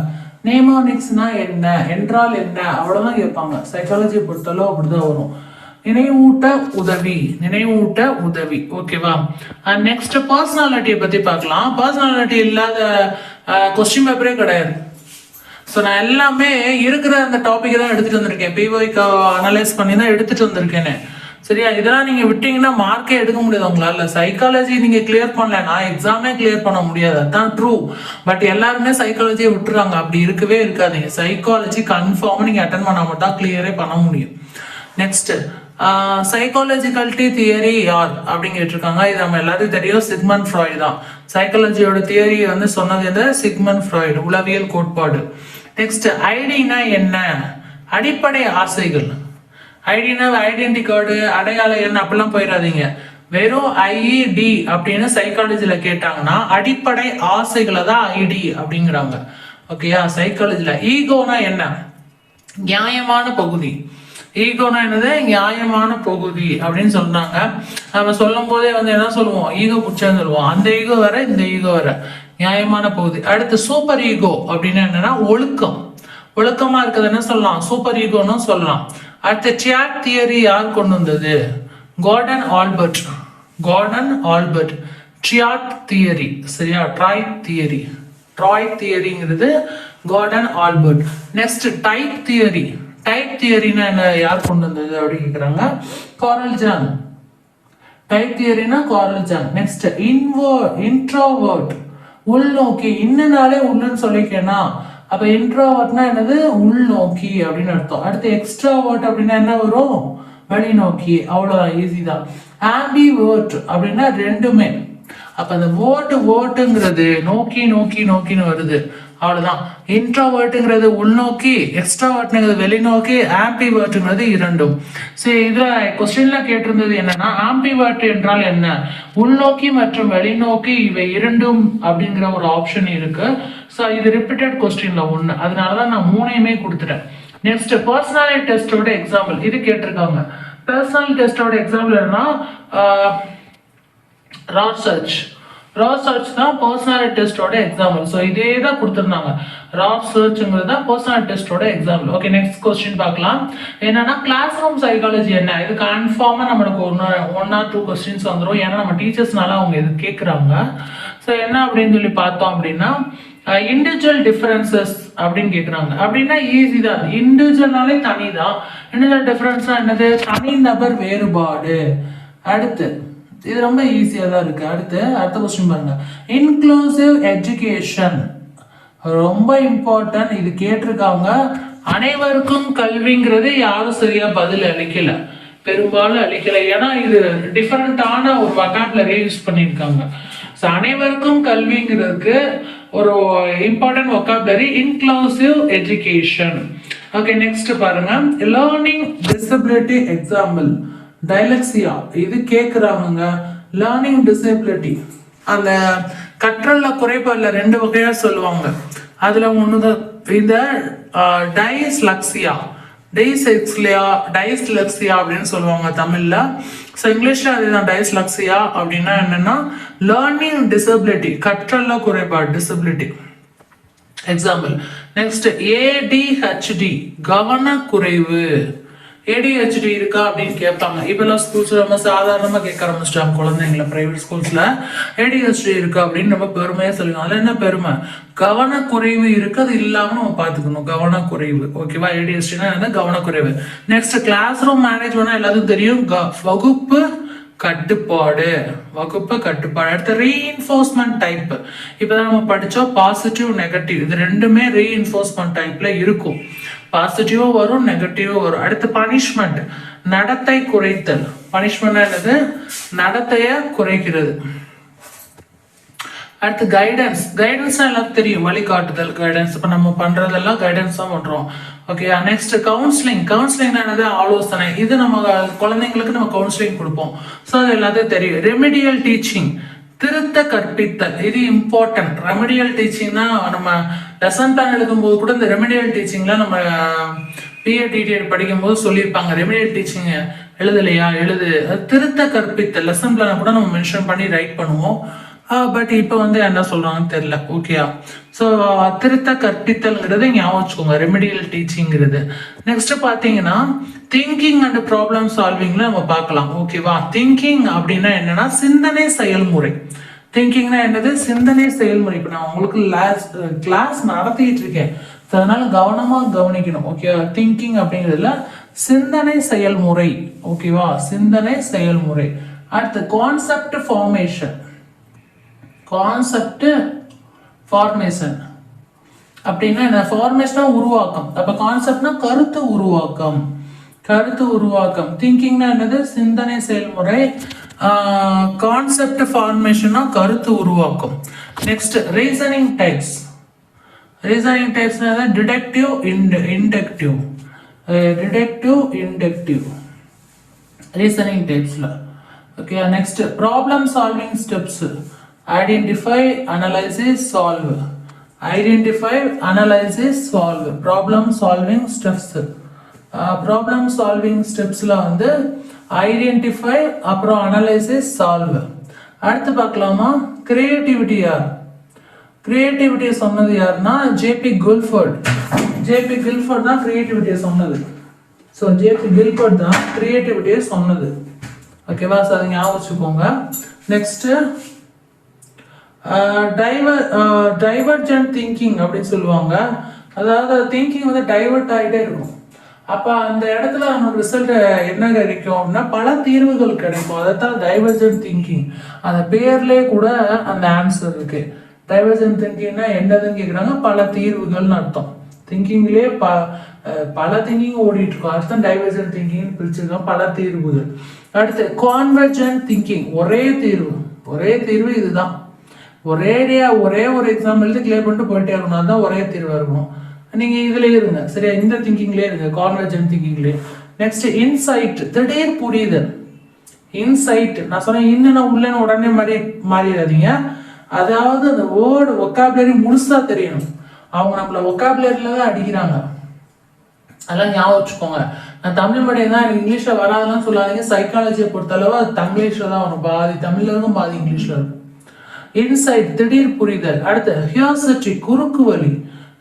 Speaker 1: நிமோனிக்ஸ்னா என்ன, என்றால் என்ன, அவ்வளவுதான் கேட்பாங்க. சைக்காலஜி பொறுத்தளவு அப்படிதான் வரும். நினைவூட்ட உதவி, நினைவூட்ட உதவி. ஓகேவா? நெக்ஸ்ட் பர்சனாலிட்டியை பத்தி பார்க்கலாம். பர்சனாலிட்டி இல்லாத கொஸ்டின் பேப்பரே கிடையாது. ஸோ நான் எல்லாமே இருக்கிற அந்த டாபிக் தான் எடுத்துட்டு வந்திருக்கேன். பிஒய்க்கு அனலைஸ் பண்ணி தான் எடுத்துட்டு வந்திருக்கேன்னு. சரியா? இதெல்லாம் நீங்க விட்டீங்கன்னா மார்க்கே எடுக்க முடியாது உங்களால. சைக்காலஜி நீங்க கிளியர் பண்ணலன்னா எக்ஸாமே கிளியர் பண்ண முடியாது, அதுதான் ட்ரூ. பட் எல்லாருமே சைக்காலஜியை விட்டுறாங்க. அப்படி இருக்கவே இருக்காதீங்க. சைக்காலஜி கன்ஃபார்ம் நீங்க அட்டன் பண்ணாம தான் கிளியரே பண்ண முடியும். நெக்ஸ்ட் சைக்காலஜிக்கல்டி தியரி யார் அப்படின்னு கேட்டிருக்காங்க. இது நம்ம எல்லாருக்கும் தெரியும், சிக்மண்ட் ஃப்ராய்டு தான். சைக்காலஜியோட தியரி வந்து சொன்னது எந்த? சிக்மண்ட் ஃப்ராய்டு, உளவியல் கோட்பாடு. நெக்ஸ்ட் ஐடினா என்ன? அடிப்படை ஆசைகள். ஐடினா ஐடென்டி கார்டு, அடையாள எண் அப்படிலாம் போயிடாதீங்க. வெறும் ஐஇடி அப்படின்னு சைக்காலஜில கேட்டாங்கன்னா அடிப்படை ஆசைகளை தான் ஐடி அப்படிங்கிறாங்க. ஓகேயா? சைக்காலஜில ஈகோனா என்ன? நியாயமான பகுதி. ஈகோனா என்னது? நியாயமான பகுதி அப்படின்னு சொல்றாங்க. நம்ம சொல்லும் போதே வந்து என்ன சொல்லுவோம்? ஈகோ புடிச்சேன்னு சொல்லுவோம். அந்த ஈகோ வேற, இந்த ஈகோ வேற. நியாயமான பகுதி. அடுத்து சூப்பர் ஈகோ அப்படின்னா என்னன்னா ஒழுக்கம். ஒழுக்கமா இருக்கிறது என்ன சொல்லலாம்? சூப்பர் ஈகோன்னு சொல்லலாம். அடுத்து ட்ரியாட் தியரி யார் கொண்டு வந்தது? Gordon Allport. Gordon Allport. Trait theory. சரியா? Trait theory. ட்ராய் தியரிங்கிறது Gordon Allport. Next type theory. Type தியரினா என்ன? யார் கொண்டு வந்தது அப்படின்னு கேக்குறாங்க. Carl Jung. டைப் தியரினா காரல் ஜான். Next introvert. உள்நோக்கி. இன்னனாலே உள்ளன்னு சொல்லிக்கேனா? அப்ப இன்ட்ரோவர்ட்னா என்னது? உள்நோக்கி அப்படின்னு அர்த்தம். அடுத்து எக்ஸ்ட்ராவர்ட் அப்படின்னா என்ன வரும்? வெளிநோக்கி. அவ்வளவுதான், ஈஸி தான். ஆம்பிவர்ட் அப்படின்னா ரெண்டுமே. அப்ப அந்த வேர்ட்டுங்கிறது நோக்கி நோக்கி நோக்கின்னு வருது. அவ்வளவுதான். இன்ட்ரோவர்ட்டுங்கிறது உள்நோக்கி, எக்ஸ்ட்ராவர்ட்ங்கிறது வெளிநோக்கி, ஆம்பிவர்ட்ங்கிறது இரண்டும். சரி, இதுல கொஸ்டின்ல கேட்டிருந்தது என்னன்னா ஆம்பிவர்ட் என்றால் என்ன? உள்நோக்கி மற்றும் வெளிநோக்கி இவை இரண்டும் அப்படிங்கிற ஒரு ஆப்ஷன் இருக்கு. ஸோ இது ரிப்பீட்டட் கொஸ்டின்ல ஒண்ணு, அதனாலதான் நான் மூணையுமே கொடுத்துட்டேன். நெக்ஸ்ட் பர்சனாலிட்டி டெஸ்டோட எக்ஸாம்பிள் இது கேட்டிருக்காங்க. பர்சனாலிட்டி டெஸ்டோட எக்ஸாம்பிள் என்னன்னா ரா சர்ச். ரா சர்ச் தான் பர்சனாலிட்டி டெஸ்டோட எக்ஸாம்பிள். ஸோ இதே தான் கொடுத்துருந்தாங்க. ரா சர்ச்ங்கிறது தான் பர்சனாலிட்டி டெஸ்டோட எக்ஸாம்பிள். ஓகே, நெக்ஸ்ட் கொஸ்டின் பார்க்கலாம். என்னன்னா கிளாஸ் ரூம் சைக்காலஜி என்ன? இது கன்ஃபார்மா நம்மளுக்கு ஒன் ஆர் டூ கொஸ்டின்ஸ் வந்துடும். ஏன்னா நம்ம டீச்சர்ஸ்னால அவங்க இது கேட்குறாங்க. ஸோ என்ன அப்படின்னு சொல்லி பார்த்தோம் அப்படின்னா இண்டிவிஜுவல் டிஃபரன்சஸ் அப்படின்னு கேட்குறாங்க. அப்படின்னா ஈஸி தான். இண்டிவிஜுவல்னாலே தனி தான். இண்டிவிஜுவல் டிஃபரன்ஸ்னா என்னது? தனிநபர் வேறுபாடு. அடுத்து இது ரொம்ப ஈஸியா தான் இருக்கு. அடுத்த கொஸ்டின் பாருங்க. இன்க்ளூசிவ் எஜுகேஷன் ரொம்ப இம்பார்ட்டன்ட். இது கேட்டிருக்காங்க. அனைவருக்கும் கல்விங்கிறது யாரும் சரியா பதில் அளிக்கல, பெரும்பாலும் அளிக்கல. ஏன்னா இது டிஃபரெண்டான ஒரு வொக்காபுலரி யூஸ் பண்ணியிருக்காங்க. ஸோ அனைவருக்கும் கல்விங்கிறதுக்கு ஒரு important vocabulary inclusive education. Okay, next பாருங்க. Learning disability example dyslexia. இது கேக்குறாங்க. லேர்னிங் டிசபிலிட்டி அந்த கற்றல்ல குறைபாடுல ரெண்டு வகையா சொல்லுவாங்க. அதுல ஒண்ணுதான் இந்த டைஸ்லக்சியா. டைஸ்லக்சியா அப்படின்னு சொல்லுவாங்க தமிழ்ல. ஸோ இங்கிலீஷ்ல அதுதான் டைஸ்லக்சியா. அப்படின்னா என்னன்னா லேர்னிங் டிசபிலிட்டி, கற்றல்ல குறைபாடு, டிசபிலிட்டி. எக்ஸாம்பிள். நெக்ஸ்ட் ஏடிஹெச்டி கவனக்குறைவு. ADHD இருக்கா அப்படின்னு கேட்பாங்க. இப்பெல்லாம் ஸ்கூல்ஸ்ல ரொம்ப சாதாரணமா கேட்க ஆரம்பிச்சிட்டாங்க குழந்தைங்கள. பிரைவேட் ஸ்கூல்ஸ்ல ADHD இருக்கா அப்படின்னு ரொம்ப பெருமையா சொல்லுவாங்க. அதுல என்ன பெருமை? கவனக்குறைவு இருக்கு, அது இல்லாம நம்ம பாத்துக்கணும். கவனக்குறைவு. ஓகேவா? ADHDனா என்ன? கவனக்குறைவு. நெக்ஸ்ட் கிளாஸ் ரூம் மேனேஜ்மெண்ட் எல்லாத்துக்கும் தெரியும். வகுப்பு கட்டுப்பாடு. வகுப்பு கட்டுப்பாடு. அடுத்து ரீஇன்ஃபோர்ஸ்மெண்ட் டைப். இப்பதான் நம்ம படிச்சோம் பாசிட்டிவ் நெகட்டிவ். இது ரெண்டுமே ரீஇன்ஃபோர்ஸ்மெண்ட் டைப்ல இருக்கும். பாசிட்டிவும் வரும், நெகட்டிவும் வரும். அடுத்து பனிஷ்மெண்ட், நடத்தை குறைத்தல். பனிஷ்மெண்ட் என்னது? நடத்தைய குறைக்கிறது. அடுத்து கைடன்ஸ். கைடன்ஸ் எல்லாருக்கும் தெரியும், வழிகாட்டுதல், கைடன்ஸ். இப்ப நம்ம பண்றதெல்லாம் கைடன்ஸ் தான் பண்றோம். Okay, next counselling. கவுன்சிலிங் என்னது? ஆலோசனை. இது நம்ம குழந்தைங்களுக்கு நம்ம கவுன்சிலிங் கொடுப்போம். ஸோ அது எல்லாத்தையும் தெரியும். ரெமிடியல் டீச்சிங், திருத்த கற்பித்தல். இது இம்பார்ட்டன்ட். ரெமிடியல் டீச்சிங்னா நம்ம லெசன் பிளான் எழுதும் போது கூட இந்த ரெமிடியல் டீச்சிங்ல நம்ம பிஎட் படிக்கும் போது சொல்லியிருப்பாங்க. ரெமிடியல் டீச்சிங் எழுதலையா? எழுது. திருத்த கற்பித்தல் லெசன் பிளான கூட நம்ம மென்ஷன் பண்ணி ரைட் பண்ணுவோம். பட் இப்போ வந்து என்ன சொல்றாங்கன்னு தெரியல. ஓகேயா? ஸோ திருத்த கற்பித்தல்ங்கிறது ஞாபகம் வச்சுக்கோங்க, ரெமிடியல் டீச்சிங்கிறது. நெக்ஸ்ட் பார்த்தீங்கன்னா திங்கிங் அண்ட் ப்ராப்ளம் சால்விங்ல நம்ம பார்க்கலாம். ஓகேவா? திங்கிங் அப்படின்னா என்னன்னா சிந்தனை செயல்முறை. திங்கிங்னா என்னது? சிந்தனை செயல்முறை. இப்போ நான் உங்களுக்கு கிளாஸ் நடத்திட்டு இருக்கேன், அதனால கவனமா கவனிக்கணும். ஓகேவா? திங்கிங் அப்படிங்கிறதுல சிந்தனை செயல்முறை. ஓகேவா? சிந்தனை செயல்முறை. அடுத்து கான்செப்ட் ஃபார்மேஷன். கான்செப்ட் ஃபார்மேஷன் அப்படின்னா என்ன? ஃபார்மேஷனா உருவாக்கம். அப்ப கான்செப்ட்னா கருத்து உருவாக்கம். கருத்து உருவாக்கம். திங்கிங்னா என்னது? சிந்தனை செயல்முறை. கான்செப்ட் ஃபார்மேஷனா கருத்து உருவாக்கம். Next reasoning types. Reasoning types deductive, inductive. Deductive, inductive reasoning டைப்ஸ்ல. Okay. Next problem solving steps. Identify, analysis, solve. Identify, analysis, solve. Problem solving steps. Problem solving ஸ்டெப்ஸ்ல வந்து ஐடென்டிஃபை, அப்புறம் அனலைசிஸ், சால்வ். அடுத்து பார்க்கலாமா? கிரியேட்டிவிட்டி யார்? கிரியேட்டிவிட்டியை சொன்னது யாருன்னா ஜேபி குல்ஃபோர்ட். ஜேபி கில்ஃபோர்ட் தான் கிரியேட்டிவிட்டியை சொன்னது. ஸோ ஜேபி கில்ஃபோர்ட் தான் கிரியேட்டிவிட்டியை சொன்னது. ஓகேவா? ஸோ அதை ஞாபகம் வச்சுக்கோங்க. நெக்ஸ்ட் டைவர்ஜென்ட் திங்கிங் அப்படின்னு சொல்லுவாங்க. அதாவது திங்கிங் வந்து டைவர்ட் ஆகிட்டே இருக்கும். அப்போ அந்த இடத்துல நமக்கு ரிசல்ட் என்ன கிடைக்கும் அப்படின்னா பல தீர்வுகள் கிடைக்கும். அதைத்தான் டைவர்ஜென்ட் திங்கிங். அந்த பேர்லேயே கூட அந்த ஆன்சர் இருக்கு. டைவர்ஜென்ட் திங்கிங்னா என்னதுன்னு கேட்குறாங்க, பல தீர்வுகள்னு அர்த்தம். திங்கிங்லேயே பல திங்கிங் ஓடிட்டு இருக்கும். அதுதான் டைவர்ஜென்ட் திங்கிங் பிரிச்சிருக்கோம், பல தீர்வுகள். அடுத்து கான்வர்ஜென்ட் திங்கிங். ஒரே தீர்வு. ஒரே தீர்வு இதுதான். ஒரேடியா ஒரே ஒரு எக்ஸாம் எழுதி கிளியர் பண்ணிட்டு போயிட்டே இருக்கணும். அதுதான் ஒரே தீர்வாக இருக்கணும். நீங்க இதுலயே இருங்க, சரியா? இந்த திங்கிங்லேயே இருங்க, கான்வர்ஜென்ட் திங்கிங்லேயே. Next inside. திடீர் புரிதல். இன்சைட் நான் சொன்னேன், இன்னும் உள்ளேன்னு உடனே மாறிடாதீங்க. அதாவது அந்த வேர்டு ஒக்காபுலரி முழுசா தெரியணும். அவங்க நம்மள ஒக்காபுலரியில தான் அடிக்கிறாங்க, அதெல்லாம் ஞாபகம் வச்சுக்கோங்க. நான் தமிழ் மீடியம் தான், எனக்கு இங்கிலீஷ்ல வராதுலாம் சொல்லாதீங்க. சைக்காலஜியை பொறுத்தளவு அது தங்கிலீஷ்ல தான் வரும். பாதி தமிழ்ல இருக்கும், பாதி இங்கிலீஷ்ல இருக்கும். இன்சைட் திடீர் புரிதல். அடுத்து ஹியோசிட்டி, குறுக்கு வழி.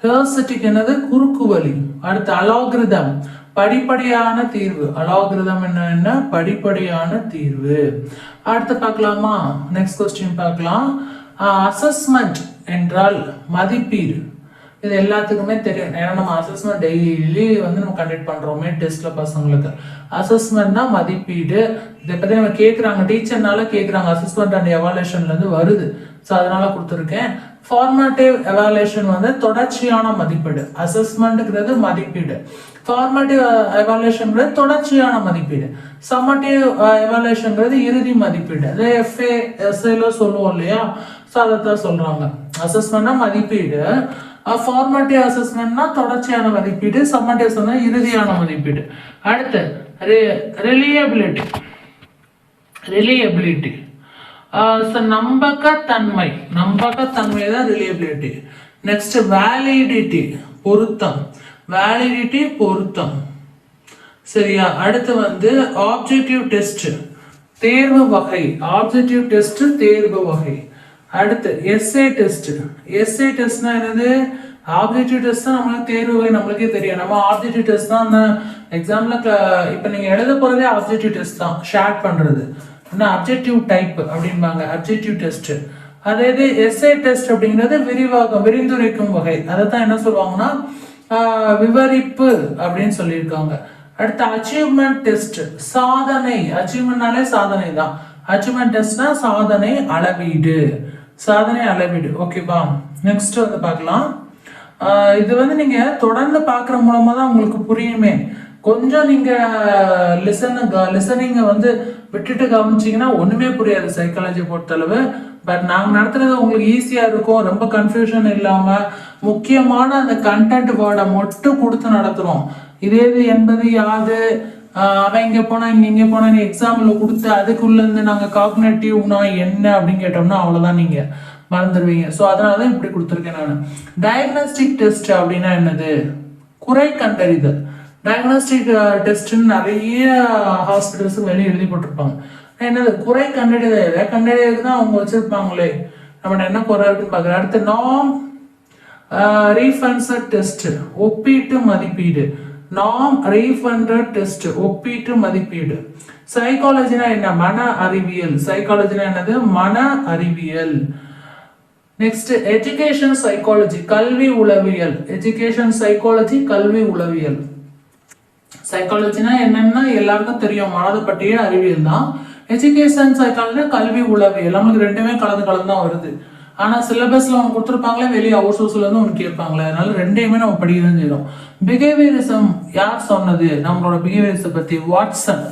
Speaker 1: ஹியோசிட்டிக்கு என்னது? குறுக்கு வழி. அடுத்து அலாகிருதம், படிப்படியான தீர்வு. அலாகிருதம் என்ன? படிப்படியான தீர்வு. அடுத்து பார்க்கலாமா? நெக்ஸ்ட் கொஸ்டின் பார்க்கலாம். அசஸ்மெண்ட் என்றால் மதிப்பீடு. இது எல்லாத்துக்குமே தெரியும், ஏன்னா நம்ம அசஸ்மெண்ட் டெய்லி வந்து நம்ம கண்டக்ட் பண்றோமே டெஸ்ட்ல பசங்களுக்கு. அசஸ்மெண்ட்னா மதிப்பீடு. இதை பத்தி நம்ம கேட்குறாங்க, டீச்சர்னால கேட்குறாங்க. அசஸ்மெண்ட் அண்ட் எவாலுவேஷன்ல இருந்து வருது, ஸோ அதனால கொடுத்துருக்கேன். ஃபார்மேட்டிவ் எவாலுவேஷன் வந்து தொடர்ச்சியான மதிப்பீடு. அசஸ்மெண்ட்ங்கிறது மதிப்பீடு. ஃபார்மேட்டிவ் எவாலுவேஷன்ங்கிறது தொடர்ச்சியான மதிப்பீடு. சம்மேட்டிவ் எவாலுவேஷன்ங்கிறது இறுதி மதிப்பீடு. அது எஃப்ஏ எஸ்ஏல சொல்லுவோம் இல்லையா, ஸோ அதைத்தான் சொல்றாங்க. அசஸ்மெண்ட்னா மதிப்பீடு, ஃபார்மேட்டிவ் அசஸ்மெண்ட்னா தொடர்ச்சியான மதிப்பீடு, சம்மேட்டிவ் சொன்னா இறுதியான மதிப்பீடு. அடுத்து ரிலியபிலிட்டி. ரிலியபிலிட்டி நம்பகத்தன்மை. நம்பகத்தன்மை தான் ரிலியபிலிட்டி. நெக்ஸ்ட் வேலிடிட்டி, பொருத்தம். வேலிடிட்டி, பொருத்தம், சரியா? அடுத்து வந்து ஆப்ஜெக்டிவ் டெஸ்ட், தேர்வு வகை. ஆப்ஜெக்டிவ் டெஸ்ட், தேர்வு வகை. அடுத்து எஸ்ஏ டெஸ்ட். எஸ்ஏ டெஸ்ட்னா என்னது? ஆப்ஜெக்டிவ் டெஸ்ட் தான் நம்மளுக்கு தேர்வு வகை நம்மளுக்கே தெரியும். நம்ம ஆப்ஜெக்டிவ் டெஸ்ட் தான் அந்த எக்ஸாம்ல இப்போ நீங்க எழுத போறதே ஆப்ஜெக்டிவ் டெஸ்ட் தான், ஷேர் பண்றது. அப்ஜெக்டிவ் டைப் அப்படின்பாங்க, அப்ஜெக்டிவ் டெஸ்ட். அதே இது எஸ்ஏ டெஸ்ட் அப்படிங்கிறது விரிவாக்கம், விரிந்துரைக்கும் வகை. அதை தான் என்ன சொல்லுவாங்கன்னா விவரிப்பு அப்படின்னு சொல்லியிருக்காங்க. அடுத்து அச்சீவ்மெண்ட் டெஸ்ட், சாதனை. அச்சீவ்மெண்ட்னாலே சாதனை தான். அச்சீவ்மெண்ட் டெஸ்ட்னா சாதனை அளவீடு. சாதனை அளவீடு. ஓகேவா? நெக்ஸ்ட் வந்து பார்க்கலாம். இது வந்து நீங்க தொடர்ந்து பார்க்குற மூலமா தான் உங்களுக்கு புரியுமே. கொஞ்சம் நீங்க லிசனிங்க வந்து விட்டுட்டு கவனிச்சிங்கன்னா ஒண்ணுமே புரியாது சைக்காலஜி பொறுத்தளவு. பட் நாங்கள் நடத்துறது உங்களுக்கு ஈஸியா இருக்கும், ரொம்ப கன்ஃபியூஷன் இல்லாம முக்கியமான அந்த கண்டென்ட் வேர்டை மட்டும் கொடுத்து நடத்துறோம். இதே இது என்பது யாது, அவன் இங்க போனா இங்க போனா நீ எக்ஸாம்பிள் கொடுத்து அதுக்குள்ள இருந்து நாங்க காக்னேட்டிவ்னா என்ன அப்படின்னு கேட்டோம்னா அவ்வளவுதான், நீங்க மறந்துடுவீங்க. ஸோ அதனாலதான் இப்படி கொடுத்துருக்கேன் நான். டயக்னாஸ்டிக் டெஸ்ட் அப்படின்னா என்னது? குறை கண்டறிதல். டயக்னாஸ்டிக் டெஸ்ட்னு நிறைய ஹாஸ்பிட்டல்ஸுக்கு வெளியே எழுதி போட்டிருப்பாங்க. என்னது? குறை கண்டறிதல். கண்டறிதல் தான் அவங்க வச்சிருப்பாங்களே. நம்ம என்ன போறாருன்னு பார்க்குறோம். அடுத்து நாம் ரீஃபண்டட் டெஸ்ட் ஒப்பீட்டு மதிப்பீடு. நாம் ரீஃபண்டட் டெஸ்ட் ஒப்பீட்டு மதிப்பீடு. சைக்காலஜினா என்ன? மன அறிவியல். சைக்காலஜினா என்னது? மன அறிவியல். நெக்ஸ்ட் எஜுகேஷன் சைக்காலஜி, கல்வி உளவியல். எஜுகேஷன் சைக்காலஜி, கல்வி உளவியல். சைக்காலஜினா என்னன்னா எல்லாருக்கும் தெரியும், மனதை பற்றிய அறிவியல் தான். எஜுகேஷன் சைக்காலஜி கல்வி உளவியல். நமக்கு ரெண்டுமே கலந்து தான் வருது. ஆனா சிலபஸ்ல அவங்க கொடுத்துருப்பாங்களே, வெளியே அவுட் சோர்ஸ்ல இருந்து ஒன்று கேட்பாங்களே, அதனால ரெண்டையுமே நம்ம படிக்க தான் செய்யறோம். பிஹேவியரிசம் யார் சொன்னது? நம்மளோட பிஹேவியரிசம் பத்தி வாட்சன்.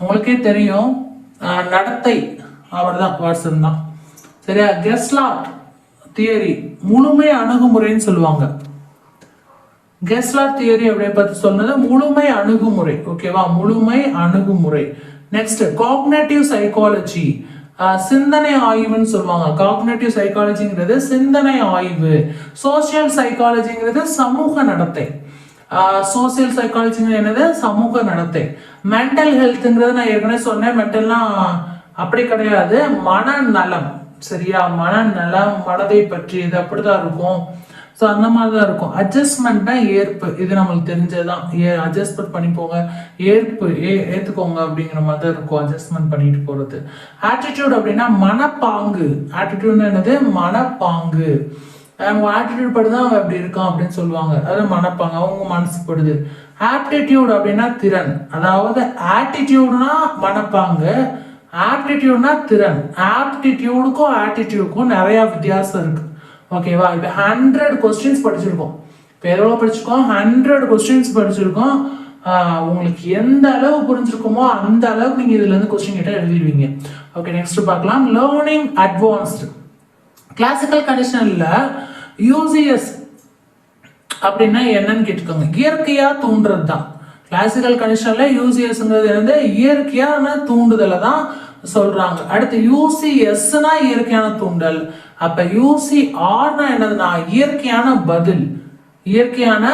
Speaker 1: உங்களுக்கே தெரியும், நடத்தை அவர் தான், வாட்சன் தான். சரியா? கெஸ்லாட் தியரி முழுமை அணுகுமுறைன்னு சொல்லுவாங்க. கெஸ்லாட் தியரி அப்படியே பத்தி சொன்னது முழுமை அணுகுமுறை. ஓகேவா? முழுமை அணுகுமுறை. நெக்ஸ்ட் காக்னேட்டிவ் சைக்காலஜி, சிந்தனை ஆய்வுன்னு சொல்லுவாங்க. காக்னேட்டிவ் சைக்காலஜிங்கிறது சிந்தனை ஆய்வு. சோசியல் சைக்காலஜிங்கிறது சமூக நடத்தை. சோசியல் சைக்காலஜிங்கிறது என்னது? சமூக நடத்தை. மென்டல் ஹெல்த்ங்கிறது நான் ஏற்கனவே சொன்னேன், மென்டல்னா அப்படி கிடையாது, மனநலம். சரியா? மனநலம், மனதை பற்றி இது அப்படிதான் இருக்கும். ஸோ அந்த மாதிரி தான் இருக்கும். அட்ஜஸ்ட்மெண்ட்னா ஏற்பு, இது நம்மளுக்கு தெரிஞ்சதுதான். அட்ஜஸ்ட்மெண்ட் பண்ணி போங்க, ஏற்பு ஏற்றுக்கோங்க அப்படிங்கிற மாதிரி தான் இருக்கும், அட்ஜஸ்ட்மெண்ட் பண்ணிட்டு போறது. ஆட்டிடியூட் அப்படின்னா மனப்பாங்கு. ஆட்டிடியூட்னா என்னது? மனப்பாங்கு. அவங்க ஆட்டிடியூட் படுதான் அவன் எப்படி இருக்கான் அப்படின்னு சொல்லுவாங்க, அது மனப்பாங்க, அவங்க மனசு படுது. ஆப்டிடியூட் அப்படின்னா திறன். அதாவது ஆட்டிடியூட்னா மனப்பாங்கு, ஆப்டிடியூட்னா திறன். ஆப்டிடியூடுக்கும் ஆட்டிடியூடுக்கும் நிறைய வித்தியாசம் இருக்கு. ஓகேவா? இப்போ 100 கொஸ்டின்ஸ் படிச்சிருக்கோம். இப்போ எவ்வளோ படிச்சிருக்கோம்? 100 கொஸ்டின்ஸ் படிச்சிருக்கோம். உங்களுக்கு எந்த அளவு புரிஞ்சிருக்குமோ அந்த அளவுக்கு நீங்கள் இதுல இருந்து கொஸ்டின் கேட்டால் எழுதிடுவீங்க. ஓகே, நெக்ஸ்ட் பார்க்கலாம். Learning advanced. கிளாசிக்கல் கண்டிஷன்ல யூசிஎஸ் அப்படின்னா என்னன்னு கேட்டுக்கோங்க. இயற்கையா தூண்டுறது தான். கிளாசிக்கல் கண்டிஷன்ல யூசிஎஸ்ங்கிறது வந்து இயற்கையான தூண்டுதலை தான் சொல்றாங்க. அடுத்து யூசிஎஸ்னா இயற்கையான தூண்டல். அப்ப யூசிஆர்னா என்னதுன்னா இயற்கையான பதில். இயற்கையான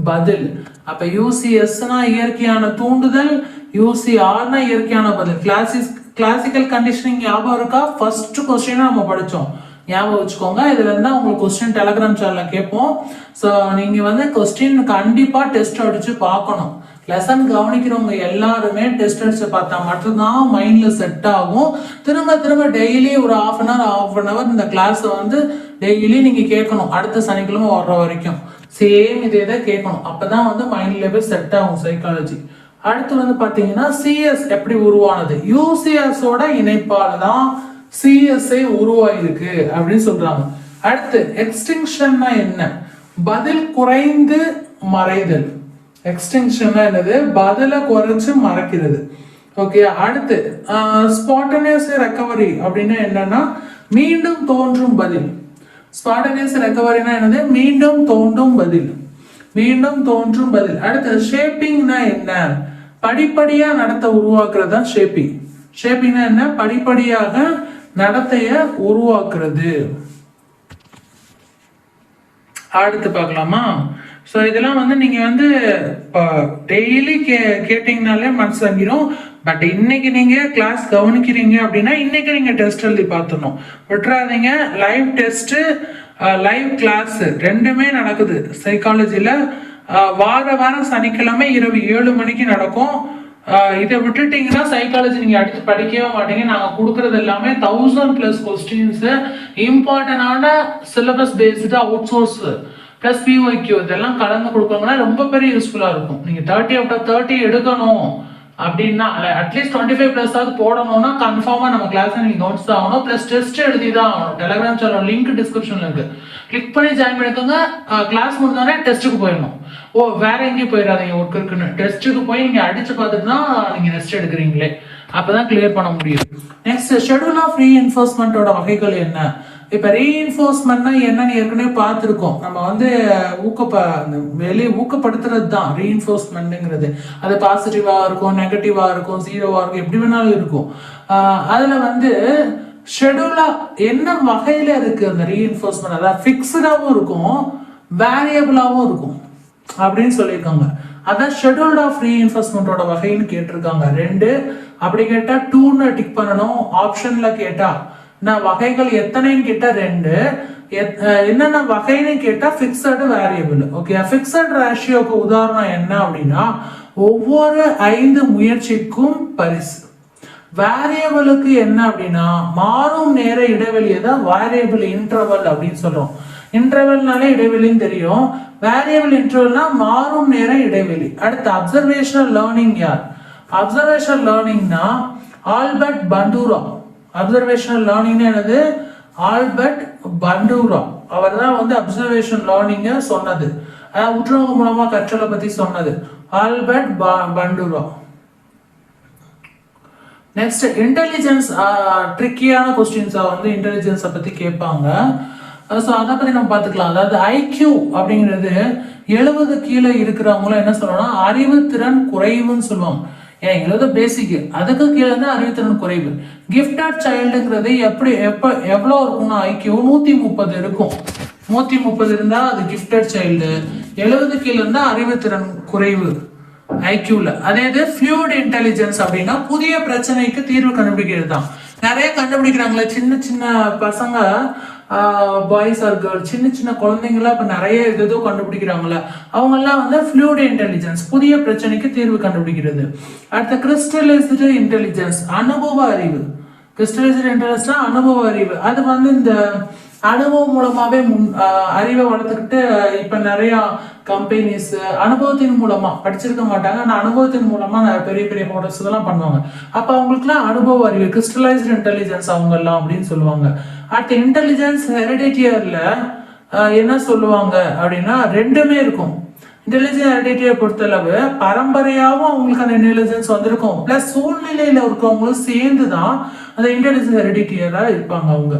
Speaker 1: பதில். அப்ப யூசிஎஸ்னா இயற்கையான தூண்டுதல், யூசிஆர்னா இயற்கையான பதில். கிளாசிக்கல் கண்டிஷனிங் ஞாபகம் இருக்கா? ஃபர்ஸ்ட் கொஸ்டின் நம்ம படிச்சோம், ஞாபகம் வச்சுக்கோங்க. இதுல இருந்தா உங்களுக்கு கொஸ்டின் டெலகிராம் சேனல்ல கேட்போம். ஸோ நீங்க வந்து கொஸ்டின் கண்டிப்பா டெஸ்ட் அடிச்சு பார்க்கணும். லெசன் கவனிக்கிறவங்க எல்லாருமே டெஸ்ட் அடிச்சு பார்த்தா மட்டும்தான் மைண்ட்ல செட் ஆகும். திரும்ப திரும்ப டெய்லி ஒரு half அன் அவர் இந்த கிளாஸ் வந்து டெய்லி நீங்க கேட்கணும், அடுத்த சனிக்கிழமை வர்ற வரைக்கும் சேம் இதே தான் கேட்கணும். அப்பதான் வந்து மைண்ட்ல போய் செட் ஆகும் சைக்காலஜி. அடுத்து வந்து பாத்தீங்கன்னா சிஎஸ் எப்படி உருவானது? யூசிஎஸோட இணைப்பால தான் சிஎஸ்ஐ உருவாயிருக்கு அப்படின்னு சொல்றாங்க. அடுத்து எக்ஸ்டிங்ஷன்னா என்ன? பதில் குறைந்து மறைதல். எக்ஸ்டென்ஷன் என்னது? பதில குறைச்சு மறைக்கிறது. ஓகே, அடுத்து ஸ்பான்டேனியஸ் ரெக்கவரி அப்படின்னா என்னன்னா மீண்டும் தோன்றும் பதில். ஸ்பான்டேனியஸ் ரெக்கவரினா என்னது? மீண்டும் தோன்றும் பதில். மீண்டும் தோன்றும் பதில். அடுத்து ஷேப்பிங்னா என்ன? படிப்படியா நடத்த உருவாக்குறது தான் ஷேப்பிங். ஷேப்பிங்னா என்ன? படிப்படியாக நடத்தைய உருவாக்குறது. அடுத்து பார்க்கலாமா? ஸோ இதெல்லாம் வந்து நீங்கள் வந்து இப்போ டெய்லி கேட்டிங்கனாலே மனசு தங்கிடும். பட் இன்னைக்கு நீங்கள் கிளாஸ் கவனிக்கிறீங்க அப்படின்னா இன்னைக்கு நீங்கள் டெஸ்ட் எழுதி பார்த்துடணும், விட்டுறாதீங்க. லைவ் டெஸ்ட்டு லைவ் கிளாஸ் ரெண்டுமே நடக்குது சைக்காலஜியில். வாரம் சனிக்கிழமை இரவு 7 மணிக்கு நடக்கும். இதை விட்டுட்டீங்கன்னா சைக்காலஜி நீங்கள் அடுத்து படிக்கவே மாட்டீங்க. நாங்கள் கொடுக்குறது எல்லாமே 1000+ கொஸ்டின்ஸு, இம்பார்ட்டண்டான syllabus based out source plus PYQ இதெல்லாம் கலந்து கொடுக்கணும்னா ரொம்ப பெரிய யூஸ்ஃபுல்லாக இருக்கும். நீங்கள் 30/30 எடுக்கணும் அப்படின்னா அட்லீஸ்ட் 25+ போடணும்னா கன்ஃபார்மாக நம்ம கிளாஸை நீங்கள் கவனிச்சு தான் ஆகணும். ப்ளஸ் டெஸ்ட் எழுதி தான் ஆகணும். டெலிகிராம் சேனல் லிங்க் டிஸ்கிரிப்ஷனில் இருக்குது, கிளிக் பண்ணி ஜாயின் பண்ணிக்கோங்க. கிளாஸ் முடிஞ்சோடனே டெஸ்ட்டுக்கு போயிடணும். வேற எங்கேயும் போயிடாதீங்க, ஒர்க் இருக்குன்னு. டெஸ்ட்டுக்கு போய் நீங்கள் அடிச்சு பார்த்துட்டு தான் நீங்கள் ரெஸ்ட் எடுக்கிறீங்களே, அப்போதான் கிளியர் பண்ண முடியும். நெக்ஸ்ட் ஷெட்யூல் ஆஃப் ரீஎன்ஃபோர்ஸ்மெண்ட்டோட வகைகள் என்ன? இப்போ ரீஎன்ஃபோர்ஸ்மெண்ட்னா என்னன்னு ஏற்கனவே பார்த்துருக்கோம். நம்ம வந்து வெளியே ஊக்கப்படுத்துறது தான் ரீஎன்ஃபோர்ஸ்மெண்ட்டுங்கிறது. அது பாசிட்டிவாக இருக்கும், நெகட்டிவாக இருக்கும், 0வா இருக்கும், எப்படி வேணாலும் இருக்கும். அதில் வந்து ஷெட்யூலா என்ன வகையில் இருக்குது அந்த ரீஎன்ஃபோர்ஸ்மெண்ட்? அதாவது ஃபிக்ஸ்டாகவும் இருக்கும், வேரியபிளாகவும் இருக்கும் அப்படின்னு சொல்லியிருக்காங்க. அதான் ஷெட்யூல்ட் ஆஃப் ரீஎன்ஃபோர்ஸ்மெண்ட்டோட வகைன்னு கேட்டிருக்காங்க. 2 அப்படி கேட்டால் 2ன்னு டிக் பண்ணணும். ஆப்ஷன்ல கேட்டா நான் வகைகள் எத்தனைன்னு கேட்டா 2, என்னென்ன வகைன்னு கேட்டா ஃபிக்ஸடு வேரியபிள். ஓகே, ஃபிக்ஸட் ரேஷியோக்கு உதாரணம் என்ன அப்படின்னா ஒவ்வொரு 5 முயற்சிக்கும் பரிசு. வேரியபிளுக்கு என்ன அப்படின்னா மாறும் நேர இடைவெளியை தான் வேரியபிள் இன்டர்வல் அப்படின்னு சொல்றோம். இன்டர்வல்னாலே இடைவெளின்னு தெரியும். வேரியபிள் இன்டர்வல்னா மாறும் நேர இடைவெளி. அடுத்து அப்சர்வேஷனல் லேர்னிங் யார்? அப்சர்வேஷனல் லேர்னிங்னா ஆல்பர்ட் பண்டூரா. அப்சர்வேஷனல் லேர்னிங்னா என்னது? ஆல்பர்ட் பண்டூரா. அவர் தான் வந்து அப்சர்வேஷன் லேர்னிங்க சொன்னது, அதாவது உற்றுநோக்கு மூலமா கற்றலை பத்தி சொன்னது ஆல்பர்ட் பண்டூரா. Next intelligence. ட்ரிக்கியான கொஸ்டின்ஸை வந்து இன்டெலிஜென்ஸை பத்தி கேட்பாங்க. ஸோ அதை பத்தி நம்ம பார்த்துக்கலாம். அதாவது ஐக்யூ அப்படிங்கிறது 70 கீழே இருக்கிறவங்களும் என்ன சொல்லுவோம்னா அறிவுத்திறன் குறைவுன்னு சொல்லுவாங்க. ஏன் 70 பேசிக், அதுக்கு கீழே தான் அறிவுத்திறன் குறைவு. கிஃப்டட் சைல்டுங்கிறது எவ்வளோ இருக்கும்னா ஐக்யூ 130 இருக்கும். 130 இருந்தா அது கிஃப்டட் சைல்டு. 70 கீழே இருந்தா அறிவுத்திறன் குறைவு ஐக்யூல. அதே இது ஃப்ளூயிட் இன்டெலிஜென்ஸ் அப்படின்னா புதிய பிரச்சனைக்கு தீர்வு கண்டுபிடிக்கிறது தான். நிறைய கண்டுபிடிக்கிறாங்களே சின்ன சின்ன பசங்க, பாய்ஸ் ஆர் கேர்ள்ஸ், சின்ன சின்ன குழந்தைங்களாம் இப்போ நிறைய ஏதோ கண்டுபிடிக்கிறாங்களே, அவங்கெல்லாம் வந்து ஃப்ளூயிட் இன்டெலிஜென்ஸ், புதிய பிரச்சனைக்கு தீர்வு கண்டுபிடிக்கிறது. அடுத்த கிறிஸ்டலைஸ்டு இன்டெலிஜென்ஸ், அனுபவ அறிவு. கிறிஸ்டலைஸ்டு இன்டெலிஜென்ஸ்னா அனுபவ அறிவு. அது வந்து இந்த அனுபவம் மூலமாவே அறிவை வளர்த்துக்கிட்டு இப்ப நிறைய கம்பெனிஸ் அனுபவத்தின் மூலமா படிச்சிருக்க மாட்டாங்க, ஆனா அனுபவத்தின் மூலமா பெரிய பெரிய ஹோட்டல்ஸ் இதெல்லாம் பண்ணுவாங்க. அப்ப அவங்களுக்குலாம் அனுபவ அறிவு, கிறிஸ்டலைஸ்டு இன்டெலிஜென்ஸ் அவங்க எல்லாம் அப்படின்னு சொல்லுவாங்க. அடுத்த இன்டெலிஜென்ஸ் ஹெரிடிட்டியர்ல என்ன சொல்லுவாங்க அப்படின்னா 2மே இருக்கும். இன்டெலிஜென்ஸ் ஹெரிடிட்டியை பொறுத்தளவு பரம்பரையாகவும் அவங்களுக்கு அந்த இன்டெலிஜென்ஸ் வந்திருக்கும், பிளஸ் சூழ்நிலையில இருக்கவங்களும் சேர்ந்து தான் அந்த இன்டெலிஜென்ஸ் ஹெரிடிட்டியரா இருப்பாங்க அவங்க.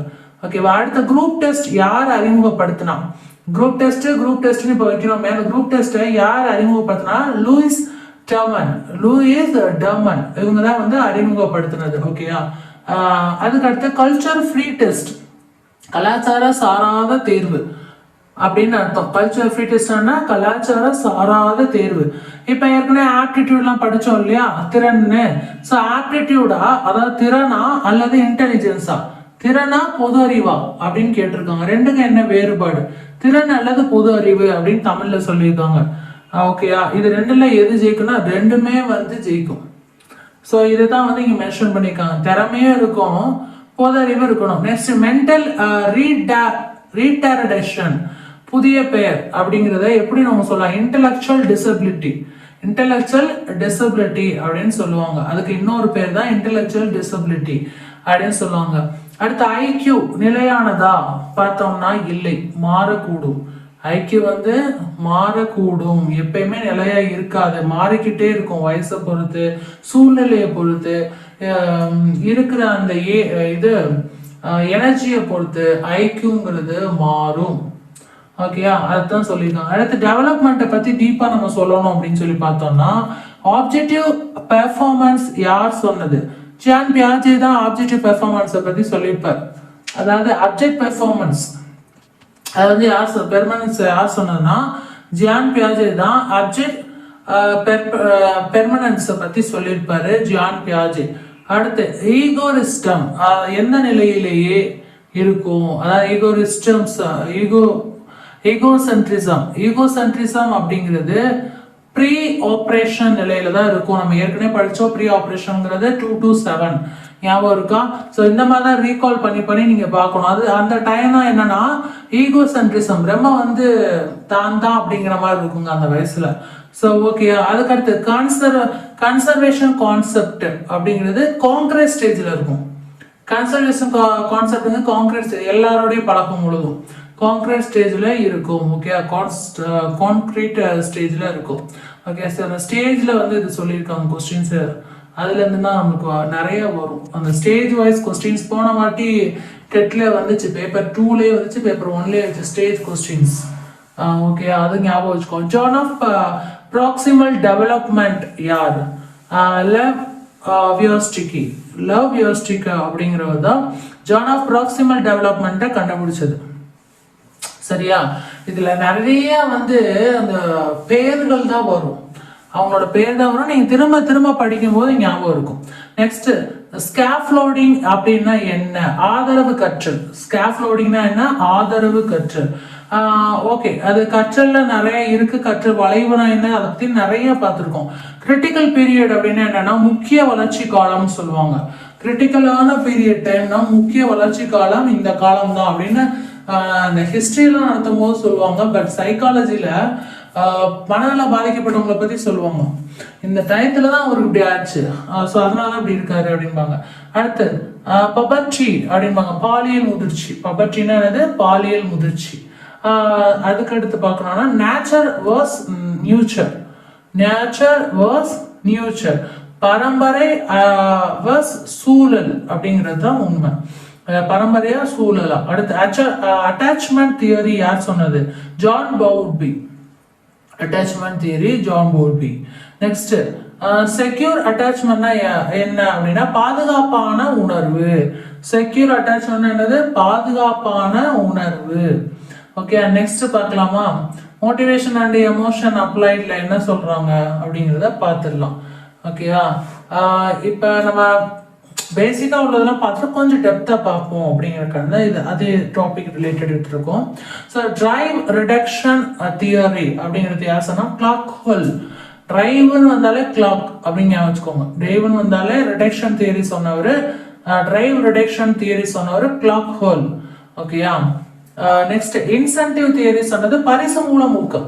Speaker 1: ஓகேவா? அடுத்த குரூப் டெஸ்ட் யார் அறிமுகப்படுத்தினா? குரூப் டெஸ்ட்னு இப்போ வைக்கிறோம். மேல குரூப் டெஸ்ட்டை யார் அறிமுகப்படுத்தினா? லூயிஸ் டர்மன் இவங்க தான் வந்து அறிமுகப்படுத்தினது. ஓகேயா? அதுக்கு அடுத்து கல்ச்சர் ஃப்ரீ டெஸ்ட், கலாச்சார சாராத தேர்வு அப்படின்னு அர்த்தம். கல்ச்சர் ஃப்ரீ டெஸ்ட்னா கலாச்சார சாராத தேர்வு. இப்போ ஏற்கனவே ஆப்டிடியூட்லாம் படித்தோம் இல்லையா, திறன்னு. ஸோ ஆப்டிடியூடா, அதாவது திறனா அல்லது இன்டெலிஜென்ஸா? திறனா பொது அறிவா அப்படின்னு கேட்டிருக்காங்க. ரெண்டுக்கு என்ன வேறுபாடு? திறன் அல்லது பொது அறிவு அப்படின்னு தமிழ்ல சொல்லியிருக்காங்க. ஓகேயா? இது 2ல எது ஜெயிக்கும்னா 2மே வந்து ஜெயிக்கும். ஸோ இதை தான் வந்து இங்க மென்ஷன் பண்ணியிருக்காங்க. திறமையும் இருக்கும், பொது அறிவு இருக்கணும். நெக்ஸ்ட் மென்டல் ரீடார்டேஷன், புதிய பெயர் அப்படிங்கிறத எப்படி நம்ம சொல்லலாம்? இன்டெலக்சுவல் டிசபிலிட்டி அப்படின்னு சொல்லுவாங்க. அதுக்கு இன்னொரு பேர் தான் இன்டெலக்சுவல் டிசபிலிட்டி அப்படின்னு சொல்லுவாங்க. அடுத்து ஐக்யூ நிலையானதா பார்த்தோம்னா இல்லை, மாறக்கூடும். ஐக்யூ வந்து மாறக்கூடும், எப்பயுமே நிலையா இருக்காது, மாறிக்கிட்டே இருக்கும். வயசை பொறுத்து, சூழ்நிலையை பொறுத்து, இருக்கிற அந்த எனர்ஜியை பொறுத்து ஐக்யூங்கிறது மாறும். ஓகேயா? அதுதான் சொல்லியிருக்காங்க. அடுத்து டெவலப்மெண்ட்டை பத்தி டீப்பா நம்ம சொல்லணும் அப்படின்னு சொல்லி பார்த்தோம்னா ஆப்ஜெக்டிவ் பெர்ஃபார்மன்ஸ் யார் சொன்னது? ஜான் பியாஜே தான் ஆப்ஜெக்டிவ் பெர்ஃபார்மன்ஸை பத்தி சொல்லியிருப்பார். அதாவது அப்ஜெக்ட் பெர்ஃபார்மன்ஸ், அது வந்து யார் சொன்னதுன்னா ஜான் பியாஜே தான் அப்ஜெக்ட் பெர்மனன்ஸை பத்தி சொல்லியிருப்பாரு, ஜான் பியாஜே. அடுத்து ஈகோரிஸ்டம் எந்த நிலையிலேயே இருக்கும்? அதாவது ஈகோசென்ட்ரிசம் அப்படிங்கிறது ப்ரீ ஆப்ரேஷன் நிலையில தான் இருக்கும். நம்ம ஏற்கனவே படிச்சோம் ப்ரீ ஆப்ரேஷன்ங்கிறது 2 to 7 ஞாபகம் இருக்கா? ஸோ இந்த மாதிரி தான் ரீகால் பண்ணி நீங்க பார்க்கணும். அது அந்த டைம் தான் என்னன்னா ஈகோசென்ட்ரிசம், ரொம்ப வந்து தான் அப்படிங்கிற மாதிரி இருக்குங்க அந்த வயசுல. So okay. அதுக்கடுத்து கன்சர்வேஷன் கான்செப்ட் அப்படிங்கிறது கான்கிரீட் ஸ்டேஜ்ல இருக்கும். கன்சர்வேஷன் கான்செப்ட் வந்து கான்கிரீட் ஸ்டேஜ், எல்லாரோடய பழக்கம் முழுதும் கான்கிரீட் ஸ்டேஜ்ல இருக்கும். ஓகே, கான்கிரீட் ஸ்டேஜ்ல இருக்கும். ஓகே, சார் அந்த ஸ்டேஜ்ல வந்து இது சொல்லியிருக்காங்க கொஸ்டின்ஸ், அதுல இருந்து தான் நமக்கு நிறைய வரும். அந்த ஸ்டேஜ் வைஸ் கொஸ்டின்ஸ் போன வாட்டி டெட்ல வந்துச்சு, பேப்பர் 2லயே வந்துச்சு, பேப்பர் 1லயே வந்துச்சு ஸ்டேஜ் கொஸ்டின்ஸ். ஓகே, அது ஞாபகம் வச்சுக்கோ. ஜான் ஆஃப் ப்ராக்சிமல் டெவலப்மெண்ட் யார்? லவ் வியோஸ்டிக் அப்படிங்கிறவர் தான் ஜான் ஆஃப் ப்ராக்சிமல் டெவலப்மெண்ட்டை கண்டுபிடிச்சது. சரியா? இதுல நிறைய வந்து அந்த பெயர்கள் தான் வரும். அவங்களோட பேர் தான் வரும். நீங்க திரும்ப திரும்ப படிக்கும் போது ஞாபகம் இருக்கும். நெக்ஸ்ட் ஸ்கேஃப்லோடிங் அப்படின்னா என்ன? ஆதரவு கற்றல். ஸ்கேஃப்லோடிங்னா என்ன? ஆதரவு கற்றல். ஓகே, அது கற்றல்ல நிறைய இருக்கு. கற்றல் வளைவுனா என்ன, அதை பத்தி நிறைய பார்த்துருக்கோம். கிரிட்டிக்கல் பீரியட் அப்படின்னா என்னன்னா முக்கிய வளர்ச்சி காலம்னு சொல்லுவாங்க. கிரிட்டிக்கலான பீரியட் டைம்னா முக்கிய வளர்ச்சி காலம் இந்த காலம் தான் அப்படின்னு இந்த ஹிஸ்டரியெல்லாம் நடத்தும் போது சொல்லுவாங்க. பட் சைக்காலஜில மனநல பாதிக்கப்பட்டவங்களை பத்தி சொல்லுவாங்க. இந்த டயத்துல தான் அவருக்கு இப்படி ஆச்சு, ஸோ அதனால இப்படி இருக்காரு அப்படின்பாங்க. அடுத்து பபர்ட்டி அப்படின்பாங்க, பாலியல் முதிர்ச்சி. பபர்ட்டின்னா என்னது? பாலியல் முதிர்ச்சி. அதுக்கு அடுத்து பார்க்கணும்னா nature verse nurture. Nature verse nurture, பரம்பரை வர்ஸ் சூழல் அப்படிங்கிறது தான் உண்மை. பரம்பரையா சூழலா. அடுத்து அட்டாச்மெண்ட் தியரி யார் சொன்னது? John Bowlby. Attachment theory John Bowlby. Next secure அட்டாச்மெண்ட்னா என்ன அப்படின்னா பாதுகாப்பான உணர்வு. செக்யூர் அட்டாச்மெண்ட் என்னது? பாதுகாப்பான உணர்வு. ஓகே, நெக்ஸ்ட் பார்க்கலாமா? மோட்டிவேஷன் அண்ட் எமோஷன் அப்ளைட்ல என்ன சொல்றாங்க அப்படிங்கிறத பார்த்துடலாம். ஓகேயா, இப்போ நம்ம பேசிக்கா உள்ளதெல்லாம் பார்த்துட்டு கொஞ்சம் டெப்தா பார்ப்போம் அப்படிங்கிறக்காக இது அதே டாபிக் ரிலேட்டட் எடுத்துருக்கோம். ஸோ டிரைவ் ரிடக்ஷன் தியரி அப்படிங்கிறது யார் சொன்னா? Clock whole. டிரைவ்னு வந்தாலே கிளாக் அப்படின்னு வச்சுக்கோங்க. டிரைவ்னு வந்தாலே ரிடக்ஷன் தியரி சொன்னவர், டிரைவ் ரிடக்ஷன் தியரி சொன்னவர் கிளாக் ஹோல். ஓகேயா, நெக்ஸ்ட் இன்சென்டிவ் தியரி சொன்னது பரிசு மூலம் ஊக்கம்.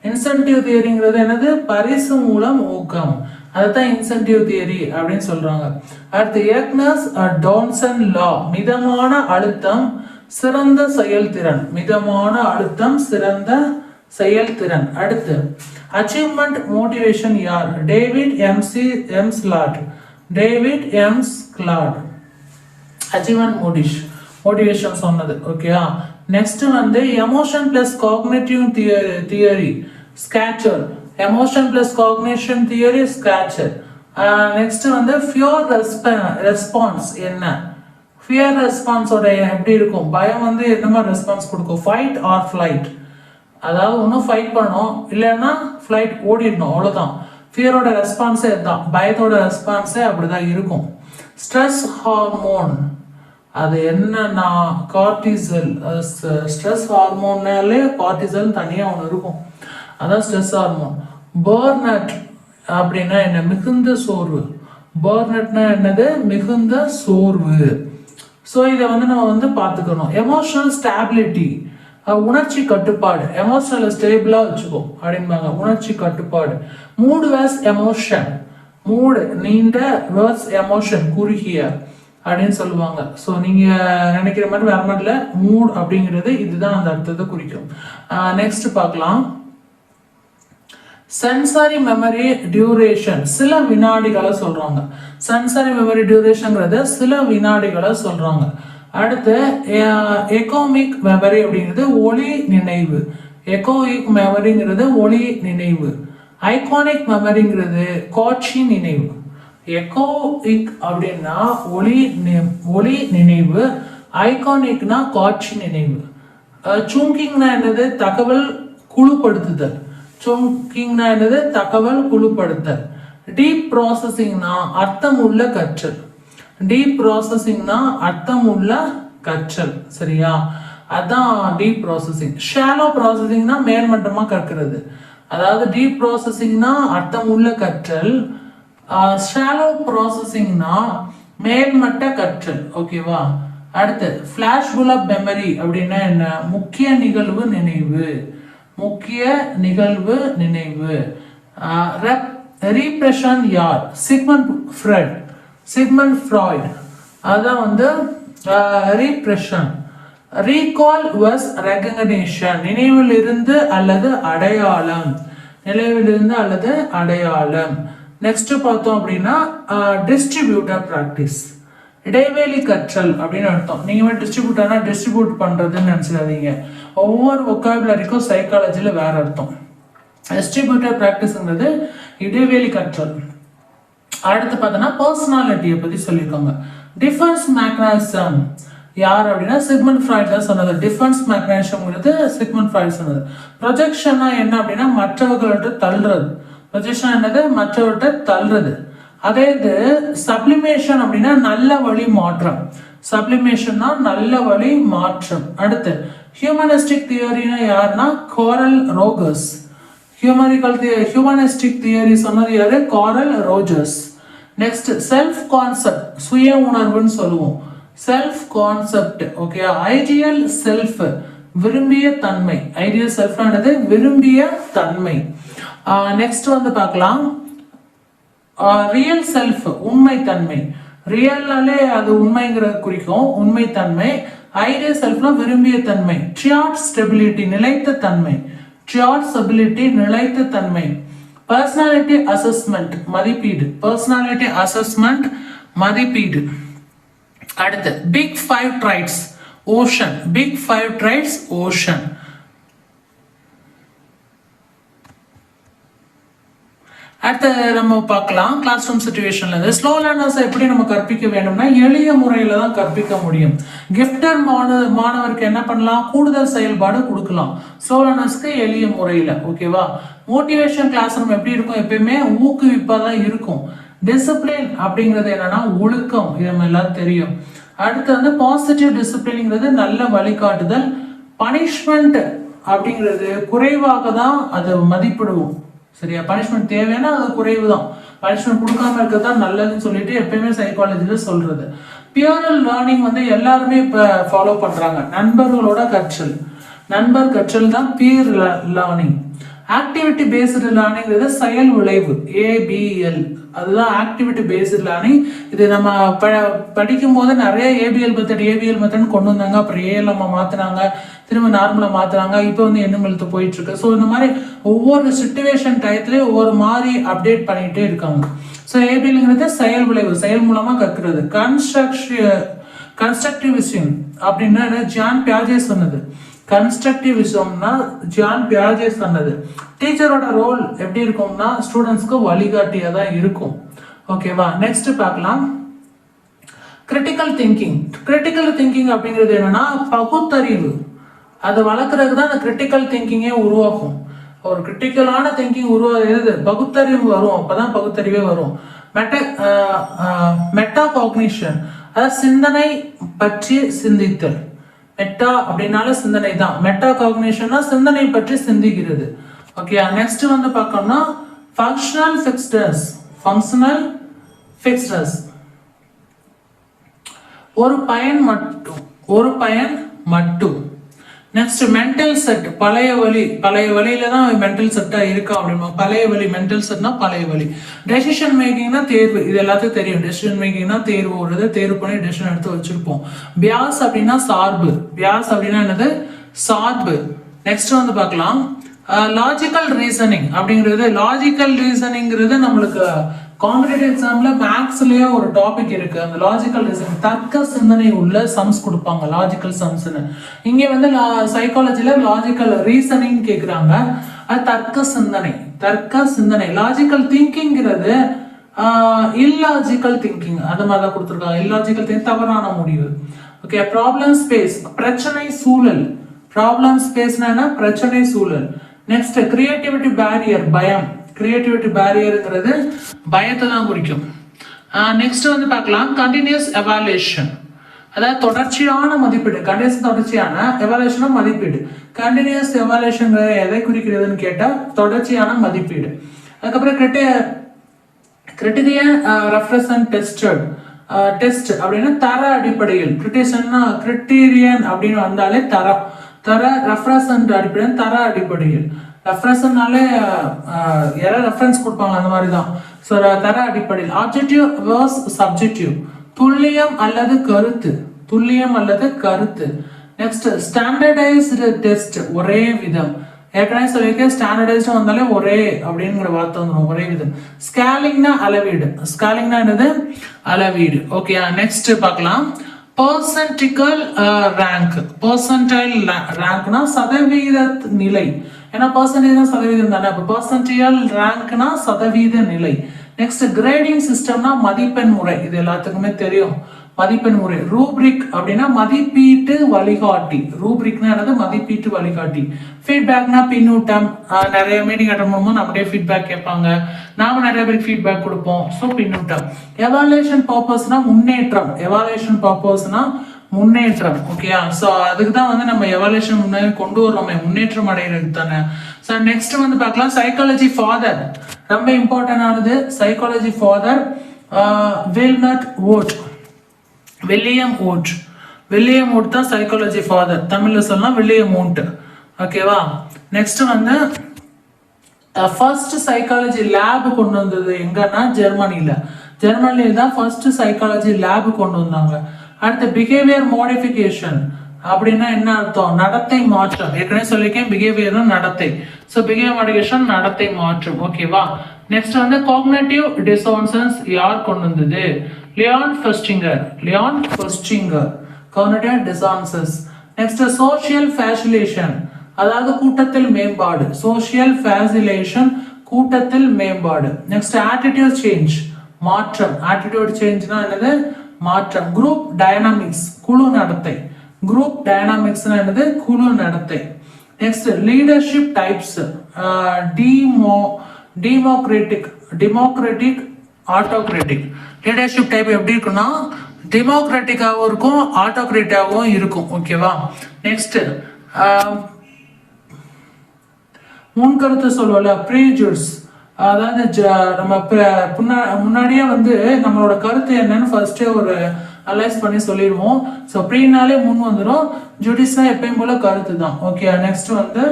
Speaker 1: இன்சென்டிவ் தியரிங்கிறது என்னது? பரிசு மூலம் ஊக்கம். அதுதான் இன்சென்டிவ் தியரி அப்படின்னு சொல்றாங்க. அடுத்து எக்னஸ் டான்சன் லா, மிதமான அழுத்தம் சிறந்த செயல்திறன். மிதமான அழுத்தம் சிறந்த செயல்திறன். அடுத்து அச்சீவ்மெண்ட் மோட்டிவேஷன் யார்? டேவிட் எம்ஸ்லாட். டேவிட் எம்ஸ்லாட் அச்சீவ்மெண்ட் மோட்டிவேஷன் சொன்னது. ஓகேயா, நெக்ஸ்ட் வந்து emotion plus cognitive theory Schachter. Emotion plus cognition theory Schachter. Next வந்து ஃபியர் ரெஸ்பான்ஸ் என்ன? ஃபியர் ரெஸ்பான்ஸோட எப்படி இருக்கும்? பயம் வந்து என்ன மாதிரி ரெஸ்பான்ஸ் கொடுக்கும்? Fight or flight. அதாவது ஒன்றும் ஃபைட் பண்ணணும், இல்லைன்னா ஃப்ளைட் ஓடிடணும், அவ்வளோதான். ஃபியரோட ரெஸ்பான்ஸே இதுதான், பயத்தோட ரெஸ்பான்ஸே அப்படிதான் இருக்கும். ஸ்ட்ரெஸ் ஹார்மோன் அது என்னன்னா கார்டிசல். ஸ்ட்ரெஸ் ஹார்மோன்னாலே கார்டிசல் தனியாக ஒன்று இருக்கும், அதான் ஸ்ட்ரெஸ் ஹார்மோன். பர்னட் அப்படின்னா என்ன? மிகுந்த சோர்வு. பர்னட்னா என்னது? மிகுந்த சோர்வு. ஸோ இதை வந்து நம்ம வந்து பார்த்துக்கணும். எமோஷனல் ஸ்டாபிலிட்டி, உணர்ச்சி கட்டுப்பாடு. எமோஷனல் ஸ்டேபிளாக வச்சுக்கோ அப்படின்பாங்க, உணர்ச்சி கட்டுப்பாடு. மூடு வேர்ஸ் எமோஷன். மூடு நீண்ட வேர்ஸ் எமோஷன் குறுகிய அப்படின்னு சொல்லுவாங்க. ஸோ நீங்க நினைக்கிற மாதிரி வேற மாதிரி இல்லை, மூட் அப்படிங்கிறது இதுதான் அந்த அர்த்தத்தை குறிக்கும். நெக்ஸ்ட் பார்க்கலாம். சென்சாரி மெமரி டியூரேஷன், சில வினாடிகளை சொல்றாங்க. சென்சாரி மெமரி டியூரேஷன்ங்கிறது சில வினாடிகளை சொல்றாங்க. அடுத்து எக்கோமிக் மெமரி அப்படிங்கிறது ஒளி நினைவு. எக்கோயிக் மெமரிங்கிறது ஒளி நினைவு. ஐகானிக் மெமரிங்கிறது காட்சி நினைவு. எக்கோயிக் அப்படின்னா ஒளி நினைவு, ஐகானிக்னா காட்சி நினைவு. சூங்கிங்னா என்னது? தகவல் குழுப்படுத்துதல். சூங்கிங்னா என்னது? தகவல் குழுப்படுத்தல். டீப் ப்ராசஸிங்னா அர்த்தம் உள்ள கற்றல். டீப் ப்ராசஸிங்னா அர்த்தம் உள்ள கற்றல். சரியா, அதான் டீப் ப்ராசஸிங். ஷாலோ ப்ராசஸிங்னா மேல்மட்டமா கற்கிறது. அதாவது டீப் ப்ராசஸிங்னா அர்த்தம் உள்ள கற்றல், ஷாலோ ப்ராசஸிங்னா மேல்மட்ட கற்றல். ஓகேவா, அடுத்து ஃபிளாஷ் புல்லப் மெமரி அப்படின்னா என்ன? முக்கிய நிகழ்வு நினைவு. முக்கிய நிகழ்வு நினைவு. ரீப்ரெஷன் யார்? Sigmund Freud. அதான் வந்து ரீப்ரெஷன். ரீகால் வர்ஸ் ரெகக்னிஷன், நினைவில் இருந்து அல்லது அடையாளம். நினைவில் இருந்து அல்லது அடையாளம். நெக்ஸ்ட் பார்த்தோம் அப்படின்னா டிஸ்ட்ரிபியூட்டர் பிராக்டிஸ், இடைவேளி கற்றல் அப்படின்னு அர்த்தம். நீங்க டிஸ்ட்ரிபியூட்டர்னா டிஸ்ட்ரிபியூட் பண்றதுன்னு நினைச்சிடாதீங்க. ஒவ்வொரு ஒக்காபுலரிக்கும் சைக்காலஜில வேற அர்த்தம். டிஸ்ட்ரிபியூட்டர் பிராக்டிஸ்ங்கிறது இடைவேளி கற்றல். அடுத்து பார்த்தோன்னா பர்சனாலிட்டியை பத்தி சொல்லியிருக்காங்க. டிஃபென்ஸ் மெக்கானிசம் யார் அப்படின்னா சிக்மண்ட் ஃப்ராய்ட் தான் சொன்னது. டிஃபென்ஸ் மெக்கானிசம்ங்கிறது சிக்மண்ட் ஃப்ராய்ட் சொன்னது. ப்ரொஜெக்ஷனா என்ன அப்படின்னா மற்றவர்கள்ட்ட தள்ளுறது. ப்ரொஜெக்ஷன் என்னது மற்றவர்கிட்ட தள்ளுறது. அதே இது சப்ளிமேஷன் அப்படின்னா நல்ல வழி மாற்றம். சப்ளிமேஷன்னா நல்ல வழி மாற்றம். அடுத்து ஹியூமனிஸ்டிக் தியரினா யாருன்னா காரல் ரோஜர்ஸ். ஹியூமனிஸ்டிக் தியரி சொன்னது யாரு? காரல் ரோஜர்ஸ். நெக்ஸ்ட் செல்ஃப் கான்செப்ட், சுய உணர்வுன்னு சொல்லுவோம். Self concept okay. Ideal self, விரும்பிய தன்மை. ஐடியல் செல்ஃப்னானது விரும்பிய தன்மை. நெக்ஸ்ட் வந்து பார்க்கலாம் ரியல் செல்ஃப், உண்மை தன்மை. ரியல்னாலே அது உண்மைங்கிறது குறிக்கும், உண்மை தன்மை. ஐடியல் செல்ஃப்னா விரும்பிய தன்மை. ட்ரியாட் ஸ்டெபிலிட்டி, நிலைத்த தன்மை. ட்ரியாட் ஸ்டெபிலிட்டி, நிலைத்த தன்மை. பர்சனாலிட்டி அசஸ்மெண்ட், மதிப்பீடு. பர்சனாலிட்டி அசஸ்மெண்ட், மதிப்பீடு. அடுத்து big 5 traits, OCEAN. Big 5 traits, OCEAN. அடுத்து நம்ம பார்க்கலாம் கிளாஸ் ரூம் சிச்சுவேஷன்ல இருந்து ஸ்லோ லேர்னர்ஸ் எப்படி நம்ம கற்பிக்க வேண்டும்னா எளிய முறையில தான் கற்பிக்க முடியும். கிஃப்டர் மாணவருக்கு என்ன பண்ணலாம்? கூடுதல் செயல்பாடு கொடுக்கலாம். ஸ்லோ லேர்னர்ஸ்க்கு எளிய முறையில. ஓகேவா? மோட்டிவேஷன் கிளாஸ் ரூம் எப்படி இருக்கும்? எப்பயுமே ஊக்குவிப்பா தான் இருக்கும். டிசிப்ளின் அப்படிங்கிறது என்னன்னா ஒழுக்கம், இது நம்ம எல்லாம் தெரியும். அடுத்து வந்து பாசிட்டிவ் டிசிப்ளின்ங்கிறது நல்ல வழிகாட்டுதல். பனிஷ்மெண்ட் அப்படிங்கிறது குறைவாக தான் அதை மதிப்பிடுவோம். சரியா? பனிஷ்மெண்ட் தேவைன்னா அது குறைவு தான். பனிஷ்மெண்ட் கொடுக்காம இருக்கிறது தான் நல்லதுன்னு சொல்லிட்டு எப்பயுமே சைக்காலஜில சொல்றது. பியூரல் லேர்னிங் வந்து எல்லாருமே இப்ப ஃபாலோ பண்றாங்க. நண்பர்களோட கற்றல், நண்பர் கற்றல் தான் பியர் லேர்னிங். ஆக்டிவிட்டி பேஸ்டு லேர்னிங்கிறது செயல் விளைவு, ABL, அதுதான் ஆக்டிவிட்டி பேஸ்டு லேர்னிங். இது நம்ம படிக்கும் போது நிறைய ஏபிஎல் மெத்தட் கொண்டு வந்தாங்க. அப்புறம் ஏஎல்எம் மாத்தினாங்க, திரும்ப நார்மலா மாத்துறாங்க. இப்போ வந்து எண்ணம் எழுத்து போயிட்டு இருக்கு. ஸோ இந்த மாதிரி ஒவ்வொரு சிச்சுவேஷன் டயத்துலயும் ஒவ்வொரு மாதிரி அப்டேட் பண்ணிட்டே இருக்காங்க. ஸோ ஏபிஎல்ங்கிறது செயல் விளைவு, செயல் மூலமா கற்கிறது. கன்ஸ்ட்ரக்டிவிசம் அப்படின்னா ஜான் பியாஜே சொன்னது. கன்ஸ்ட்ரக்டிவிசம்னா ஜான் பியாஜே சொன்னது. டீச்சரோட ரோல் எப்படி இருக்கும்னா ஸ்டூடெண்ட்ஸ்க்கு வழிகாட்டியா தான் இருக்கும். ஓகேவா? நெக்ஸ்ட் பார்க்கலாம் கிரிட்டிக்கல் திங்கிங். கிரிட்டிக்கல் திங்கிங் அப்படிங்கிறது என்னன்னா பகுத்தறிவு. அதை வளர்க்கறதுக்கு தான் அந்த கிரிட்டிக்கல் திங்கிங்கே உருவாக்கும். ஒரு கிரிட்டிக்கலான திங்கிங் உருவாகுது, பகுத்தறிவு வரும், அப்பதான் பகுத்தறிவே வரும். மெட்டா காக்னிஷன், அதாவது சிந்தனை பற்றி சிந்தித்தல். மெட்டா அப்படின்னால சிந்தனை தான். மெட்டா காக்னிஷன்னா சிந்தனை பற்றி சிந்திக்கிறது. ஓகே. நெக்ஸ்ட் வந்து பார்க்கணும்னா ஃபங்க்ஷனல் ஃபிக்ஸ்டர்ஸ். ஃபங்க்ஷனல் ஃபிக்ஸ்டர்ஸ் ஒரு பயன் மட்டும், ஒரு பயன் மட்டும். நெக்ஸ்ட் மென்டல் செட், பழைய வழி. பழைய வழியில தான் மென்டல் செட்டா இருக்கா அப்படின்னா பழைய வழி. மென்டல் செட்னா பழைய வழி. டெசிஷன் மேக்கிங்னா தேர்வு, இது எல்லாத்துக்கும் தெரியும். டெசிஷன் மேக்கிங்னா தேர்வு, ஒரு தேர்வு பண்ணி டெசிஷன் எடுத்து வச்சிருப்போம். பியாஸ் அப்படின்னா சார்பு. பியாஸ் அப்படின்னா என்னது? சார்பு. நெக்ஸ்ட் வந்து பார்க்கலாம் லாஜிக்கல் ரீசனிங் அப்படிங்கிறது. லாஜிக்கல் ரீசனிங்கிறது நம்மளுக்கு காம்படிட்டிவ் எக்ஸாம்ல மேக்ஸ்லயே ஒரு டாபிக் இருக்கு. அந்த லாஜிக்கல் ரீசனிங், தர்க்க சிந்தனை உள்ள சம்ஸ் கொடுப்பாங்க, லாஜிக்கல் சம்ஸ்னு. இங்க வந்து சைக்காலஜில லாஜிக்கல் ரீசனிங் கேக்குறாங்க. அது தர்க்க சிந்தனை, தர்க்க சிந்தனை. லாஜிக்கல் திங்கிங்கிறது இல்லாஜிக்கல் திங்கிங், அது மாதிரி தான் கொடுத்துருக்காங்க. இல்லாஜிக்கல் திங்கிங் தவறான முடிவு. ஓகே. ப்ராப்ளம் ஸ்பேஸ், பிரச்சனை சூழல். ப்ராப்ளம் ஸ்பேஸ்னா என்ன? பிரச்சனை சூழல். நெக்ஸ்ட் கிரியேட்டிவிட்டி பேரியர், பயம். கிரியேட்டிவிட்டி பேரியர்ங்கிறது பயத்தை தான் குறிக்கும். நெக்ஸ்ட் வந்து பார்க்கலாம் கண்டினியூஸ் எவாலுவேஷன், அதாவது தொடர்ச்சியான மதிப்பீடு. கண்டினியூஸ் தொடர்ச்சியான எவாலுவேஷன் மதிப்பீடு. கண்டினியூஸ் எவாலுவேஷன் எதை குறிக்கிறதுன்னு கேட்டா தொடர்ச்சியான மதிப்பீடு. அதுக்கப்புறம் கிரிட்டீரியன் ரெஃபரன்ஸ் டெஸ்டட். டெஸ்ட் அப்படின்னா தர அடிப்படையில். கிரிட்டீரியன் அப்படின்னு வந்தாலே தரம். தர ரெஃபரன்ஸ் அடிப்படையில், தர அடிப்படையில். ரெஃபரன்ஸ்னாலே யாராவது ரெஃபரன்ஸ் கொடுப்பாங்க, அந்த மாதிரி தான். ஸோ தர அடிப்படையில். ஆப்ஜெக்டிவ் வேர்ஸ் சப்ஜெக்டிவ், துல்லியம் அல்லது கருத்து. துல்லியம் அல்லது கருத்து. நெக்ஸ்ட் ஸ்டாண்டர்டைஸ்டு டெஸ்ட், ஒரே விதம். ஏற்கனவே சொல்லியிருக்கேன், ஸ்டாண்டர்டைஸ்டு வந்தாலே ஒரே அப்படிங்கிற வார்த்தை வந்துடும், ஒரே விதம். ஸ்கேலிங்னா அளவீடு. ஸ்கேலிங்னா என்னது? அளவீடு. ஓகே. நெக்ஸ்ட் பார்க்கலாம் பர்சன்டிகல் ரேங்க். பர்சன்டைல் ரேங்க்னா சதவீத நிலை. ஏன்னா பர்சன்டேஜ் சதவீதம் தானே, அப்போ பர்சன்டியல் ரேங்க்னா சதவீத நிலை. நெக்ஸ்ட் கிரேடிங் சிஸ்டம்னா மதிப்பெண் முறை. இது எல்லாத்துக்குமே தெரியும். மதிப்பெண் முறை. ரூப்ரிக் அப்படின்னா மதிப்பீட்டு வழிகாட்டி. ரூப்ரிக்னா என்னது? மதிப்பீட்டு வழிகாட்டி. ஃபீட்பேக்னா பின்னூட்டம். நிறைய மீட்டிங் அட்டன் பண்ணும்போது நம்மகிட்டே ஃபீட்பேக் கேட்பாங்க, நாம நிறைய பேருக்கு ஃபீட்பேக் கொடுப்போம். ஸோ பின்னூட்டம். எவாலுவேஷன் பர்பஸ்னா முன்னேற்றம். எவாலுவேஷன் பர்பஸ்னா முன்னேற்றம். ஓகேயா? ஸோ அதுக்கு தான் வந்து நம்ம எவாலுவேஷன் முன்னாடி கொண்டு வரோம், முன்னேற்றம் அடைகிறது தானே. ஸோ நெக்ஸ்ட் வந்து பார்க்கலாம் சைக்காலஜி ஃபாதர். ரொம்ப இம்பார்ட்டன்ட் ஆனது psychology father Wilhelm Wundt. William Wundt. William Wundt தான் சைக்காலஜி ஃபாதர். தமிழ்ல சொல்லலாம் வில்லியம் ஓட். ஓகேவா? நெக்ஸ்ட் வந்து ஃபர்ஸ்ட் சைக்காலஜி லேப் கொண்டு வந்தது எங்கன்னா ஜெர்மனில. ஜெர்மனில தான் ஃபர்ஸ்ட் சைக்காலஜி லேப் கொண்டு வந்தாங்க. அடுத்து பிஹேவியர் மாடிஃபிகேஷன் அப்படின்னா என்ன அர்த்தம்? நடத்தை மாற்றம். ஏற்கனவே சொல்லியிருக்கேன் பிஹேவியர் நடத்தை. ஸோ பிஹேவியர் மாடிஃபிகேஷன் நடத்தை மாற்றம். ஓகேவா? நெக்ஸ்ட் வந்து காக்னிட்டிவ் டிசானன்ஸ் யார் கொண்டு வந்தது? Leon Festinger. Leon Festinger. Cognitive dissonance. Next social facilitation, அதாவது கூட்டத்தில் மேம்பாடு. சோஷியல் ஃபேசிலேஷன் கூட்டத்தில் மேம்பாடு. நெக்ஸ்ட் ஆட்டிடியூட் சேஞ்ச், மாற்றம். ஆட்டிடியூட் சேஞ்ச்னா என்னது? மாற்றம். குரூப் டைனாமிக்ஸ், குழு நடத்தை. குரூப் டைனாமிக்ஸ்னா என்னது? குழு நடத்தை. Next leadership types. Democratic, democratic, autocratic. Leadership type எப்படி இருக்குன்னா டெமோக்ராட்டிக்காகவும் இருக்கும், ஆட்டோக்ராட்டிக்காகவும் இருக்கும். ஓகேவா? நெக்ஸ்ட் முன்கருத்து சொல்லுவோம்ல ப்ரீஜுட்ஸ், அதாவது நம்ம முன்னாடியே வந்து நம்மளோட கருத்து என்னன்னு ஃபர்ஸ்டே ஒரு அனலைஸ் பண்ணி சொல்லிடுவோம். ஸோ ப்ரீனாலே முன் வந்துடும். ஜுடிஸ்னா எப்பயும் போல கருத்து தான். ஓகே. நெக்ஸ்ட் வந்து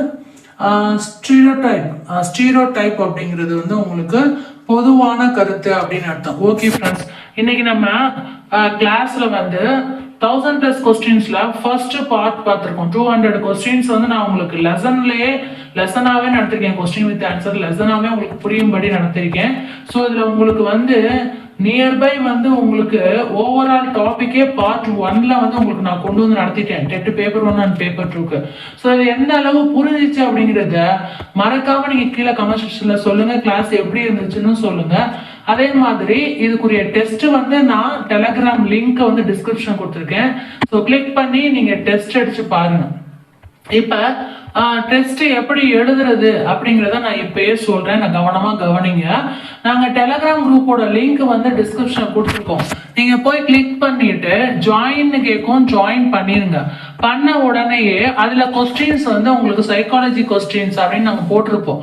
Speaker 1: ஸ்டீரியோடைப். ஸ்டீரியோடைப் அப்படிங்கிறது வந்து உங்களுக்கு பொதுவான கருத்து அப்படின்னு அர்த்தம். ஓகே ஃப்ரெண்ட்ஸ், இன்னைக்கு நம்ம கிளாஸ்ல வந்து 1000+ கொஸ்டின்ஸ்ல ஃபர்ஸ்ட் பார்ட் பார்த்துருக்கோம். 200 கொஸ்டின்ஸ் வந்து நான் உங்களுக்கு லெசனாவே நடத்திருக்கேன். கொஸ்டின் வித் ஆன்சர் லெசனாவே உங்களுக்கு புரியும்படி நடத்திருக்கேன். ஸோ இதுல உங்களுக்கு வந்து நியர்பை வந்து உங்களுக்கு ஓவரால் டாபிக்கே பார்ட் 1ல வந்து உங்களுக்கு நான் கொண்டு வந்து நடத்திட்டேன். டெட் பேப்பர் 1 அண்ட் பேப்பர் 2க்கு. ஸோ இது எந்த அளவு புரிஞ்சிச்சு அப்படிங்கிறத மறக்காம நீங்க கீழே கமெண்ட் செக்ஷன்ல சொல்லுங்க. கிளாஸ் எப்படி இருந்துச்சுன்னு சொல்லுங்க. அதே மாதிரி இதுக்குரிய டெஸ்ட் வந்து நான் டெலகிராம் லிங்க் வந்து டிஸ்கிரிப்ஷன் கொடுத்துருக்கேன். ஸோ கிளிக் பண்ணி நீங்க டெஸ்ட் அடிச்சு பாருங்க. இப்ப டெஸ்ட் எப்படி எழுதுறது அப்படிங்கிறத நான் இப்பயே சொல்றேன். நான் கவனமா கவனிங்க. நாங்க டெலகிராம் குரூப்போட லிங்க் வந்து டிஸ்கிரிப்ஷன் கொடுத்துருக்கோம். நீங்க போய் கிளிக் பண்ணிட்டு ஜாயின் கேட்கும், ஜாயின் பண்ணிருங்க. பண்ண உடனேயே அதுல கொஸ்டின்ஸ் வந்து உங்களுக்கு சைக்காலஜி கொஸ்டின்ஸ் அப்படின்னு நாங்க போட்டிருப்போம்.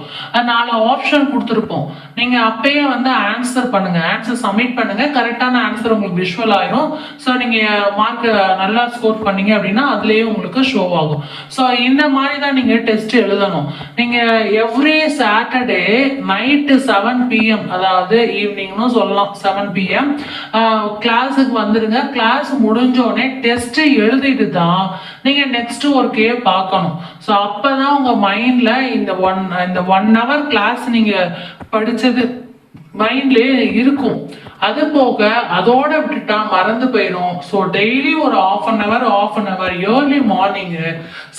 Speaker 1: 4 ஆப்ஷன் கொடுத்துருப்போம். நீங்க அப்பயே வந்து ஆன்சர் பண்ணுங்க, ஆன்சர் சப்மிட் பண்ணுங்க. கரெக்டான ஆன்சர் உங்களுக்கு விஷுவல் ஆயிரும். ஸோ நீங்க மார்க் நல்லா ஸ்கோர் பண்ணீங்க அப்படின்னா அதுலயே உங்களுக்கு ஷோ ஆகும். ஸோ இந்த மாதிரி தான் நீங்க டெஸ்ட் எழுதணும். நீங்க எவ்ரி சாட்டர்டே நைட்டு 7 PM, அதாவது ஈவினிங்னு சொல்லலாம், 7 PM கிளாஸுக்கு வந்துருங்க. கிளாஸ் முடிஞ்சோடனே டெஸ்ட் எழுதிட்டு தான் நீங்க நெக்ஸ்ட் ஒர்க்கே பார்க்கணும். ஸோ அப்பதான் உங்க மைண்ட்ல இந்த ஒன் ஹவர் கிளாஸ் நீங்க படிச்சது மைண்ட்லயே இருக்கும். அது போக அதோட விட்டுட்டா மறந்து போயிடும். ஸோ டெய்லி ஒரு half an hour early morning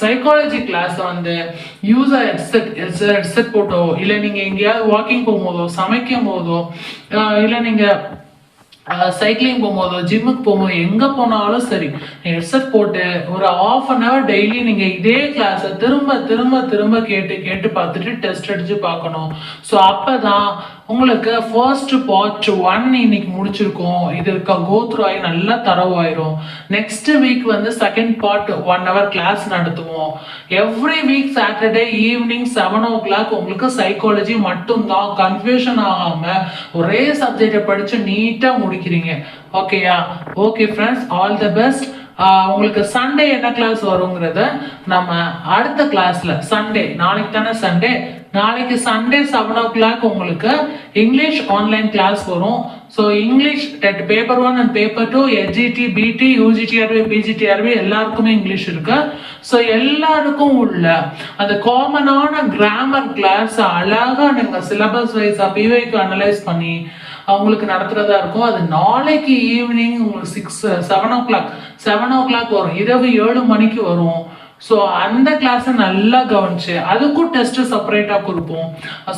Speaker 1: psychology class வந்து ஹெட்செட் போட்டோ, இல்லை நீங்க எங்கேயாவது வாக்கிங் போகும்போதோ, சமைக்கும் போதோ, இல்லை நீங்க சைக்கிளிங் போகும்போதோ, ஜிம்முக்கு போகும்போது, எங்க போனாலும் சரி ஹெட்செட் போட்டு ஒரு half an hour டெய்லி நீங்க இதே கிளாஸை திரும்ப திரும்ப திரும்ப கேட்டு பார்த்துட்டு டெஸ்ட் அடிச்சு பார்க்கணும். ஸோ அப்பதான் உங்களுக்கு ஃபர்ஸ்ட் பார்ட் 1 இன்னைக்கு முடிச்சிருக்கோம். இது கோத்ரூ ஆகி நல்லா தரவாயிரும். நெக்ஸ்ட் வீக் வந்து செகண்ட் பார்ட் 1 hour கிளாஸ் நடத்துவோம். Every week Saturday evening 7 o'clock உங்களுக்கு சைக்காலஜி மட்டும்தான். கன்ஃபியூஷன் ஆகாம ஒரே சப்ஜெக்டை படிச்சு நீட்டா முடிக்கிறீங்க. ஓகேயா? Okay friends, all the best. உங்களுக்கு சண்டே என்ன கிளாஸ் வருங்கிறத நம்ம அடுத்த கிளாஸ்ல, சண்டே நாளைக்கு தானே சண்டே, நாளைக்கு சண்டே 7 o'clock உங்களுக்கு இங்கிலீஷ் ஆன்லைன் கிளாஸ் வரும். So English dead paper 1 and paper 2, SGT, பிடி, யூஜிடிஆர்பி, பிஜிடிஆர்பி எல்லாருக்குமே இங்கிலீஷ் இருக்கு. ஸோ எல்லாருக்கும் உள்ள அந்த காமனான கிராமர் கிளாஸ் அழகா நீங்க சிலபஸ் வைஸா பிவைக்கு அனலைஸ் பண்ணி அவங்களுக்கு நடத்துறதா இருக்கும். அது நாளைக்கு ஈவினிங் உங்களுக்கு 7 o'clock வரும். இரவு 7 மணிக்கு வரும். ஸோ அந்த கிளாஸை நல்லா கவனிச்சு அதுக்கும் டெஸ்ட் செப்பரேட்டாக கொடுப்போம்.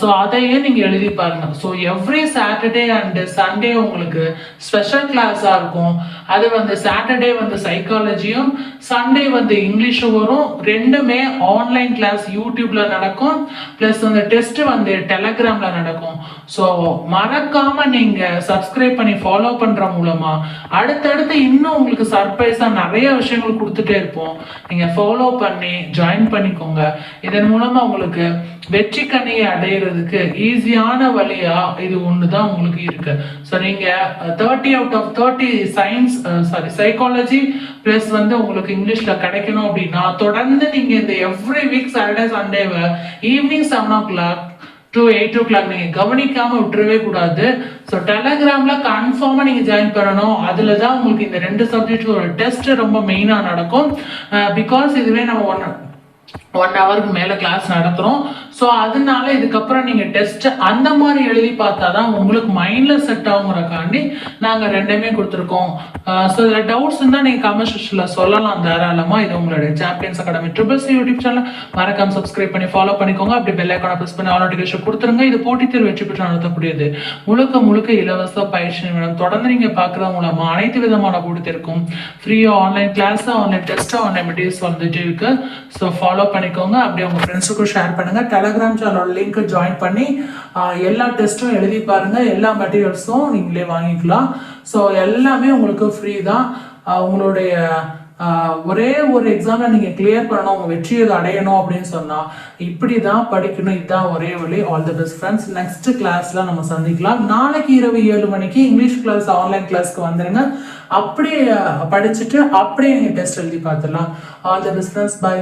Speaker 1: ஸோ அதையே நீங்கள் எழுதி பாருங்க. So every Saturday and Sunday உங்களுக்கு ஸ்பெஷல் கிளாஸாக இருக்கும். அது வந்து சாட்டர்டே வந்து சைக்காலஜியும் சண்டே வந்து இங்கிலீஷும் வரும். ரெண்டுமே ஆன்லைன் கிளாஸ் யூடியூப்ல நடக்கும். ப்ளஸ் அந்த டெஸ்ட் வந்து டெலகிராம்ல நடக்கும். ஸோ மறக்காம நீங்க சப்ஸ்கிரைப் பண்ணி ஃபாலோ பண்ற மூலமா அடுத்தடுத்து இன்னும் உங்களுக்கு சர்ப்ரைஸா நிறைய விஷயங்கள் கொடுத்துட்டே இருப்போம். நீங்க ஃபாலோ பண்ணி ஜாயின் பண்ணிக்கோங்க. இதன் மூலமா உங்களுக்கு வெற்றி கனியை அடையிறதுக்கு ஈஸியான வழியா இது ஒண்ணுதான் உங்களுக்கு இருக்கு. ஸோ நீங்க 30 out of 30 science psychology plus வந்து உங்களுக்கு இங்கிலீஷ்ல கிடைக்கணும் அப்படின்னா தொடர்ந்து நீங்க இந்த எவ்ரி வீக் சாட்டர்டே சண்டேவை ஈவினிங் 7 o'clock to 8 o'clock நீங்க கவனிக்காம விட்டுறவே கூடாது. ஸோ டெலகிராம்ல கன்ஃபார்மா நீங்க ஜாயின் பண்ணணும். அதுல தான் உங்களுக்கு இந்த 2 சப்ஜெக்ட் ஒரு டெஸ்ட் ரொம்ப மெயினா நடக்கும். பிகாஸ் இதுவே நம்ம 1 ஹவருக்கு மேல கிளாஸ் நடத்துறோம். ஸோ அதனால இதுக்கப்புறம் நீங்க டெஸ்ட் அந்த மாதிரி எழுதி பார்த்தாதான் உங்களுக்கு மைண்ட்ல செட் ஆகுங்கிறக்காண்டி நாங்க ரெண்டுமே கொடுத்துருக்கோம். ஸோ இதில் டவுட்ஸ் இருந்தால் நீங்க கமெண்ட் செக்ஷன்ல சொல்லலாம் தாராளமா. இது உங்களுடைய champions academy triples YouTube channel மறக்காம சப்ஸ்கிரைப் பண்ணி ஃபாலோ பண்ணிக்கோங்க. அப்படி பெல் ஐகானை பிரஸ் பண்ணி ஆல் நோட்டிஃபிகேஷன் கொடுத்துருங்க. இது போட்டித் தேர்வு வெற்றி பெற்று நடத்தக்கூடியது முழுக்க இலவச பயிற்சி நிமிடம். தொடர்ந்து நீங்க பார்க்கறது மூலமா அனைத்து விதமான போட்டித் தேர்வுக்கும் ஃப்ரீயா online class, online test, online materials வந்துட்டு இருக்கு. ஸோ ஃபாலோ பண்ணிக்கோங்க. அப்படியே உங்க ஃப்ரெண்ட்ஸுக்கும் ஷேர் பண்ணுங்க. டெலகிராம் சேனலோட லிங்க் ஜாயின் பண்ணி எல்லா டெஸ்ட்டும் எழுதி பாருங்க. எல்லா மெட்டீரியல்ஸும் நீங்களே வாங்கிக்கலாம். ஸோ எல்லாமே உங்களுக்கு ஃப்ரீ தான். உங்களுடைய ஒரே ஒரு எக்ஸாம்ல நீங்க கிளியர் பண்ணணும், உங்க வெற்றியை அடையணும் அப்படின்னு சொன்னா இப்படிதான் படிக்கணும். இதுதான் ஒரே வழி. All the best friends. Next கிளாஸ்ல நம்ம சந்திக்கலாம். நாளைக்கு இரவு 7 மணிக்கு இங்கிலீஷ் கிளாஸ் ஆன்லைன் கிளாஸ்க்கு வந்துருங்க. அப்படியே படிச்சுட்டு அப்படியே நீங்க டெஸ்ட் எழுதி பார்த்துடலாம். All the best friends. By.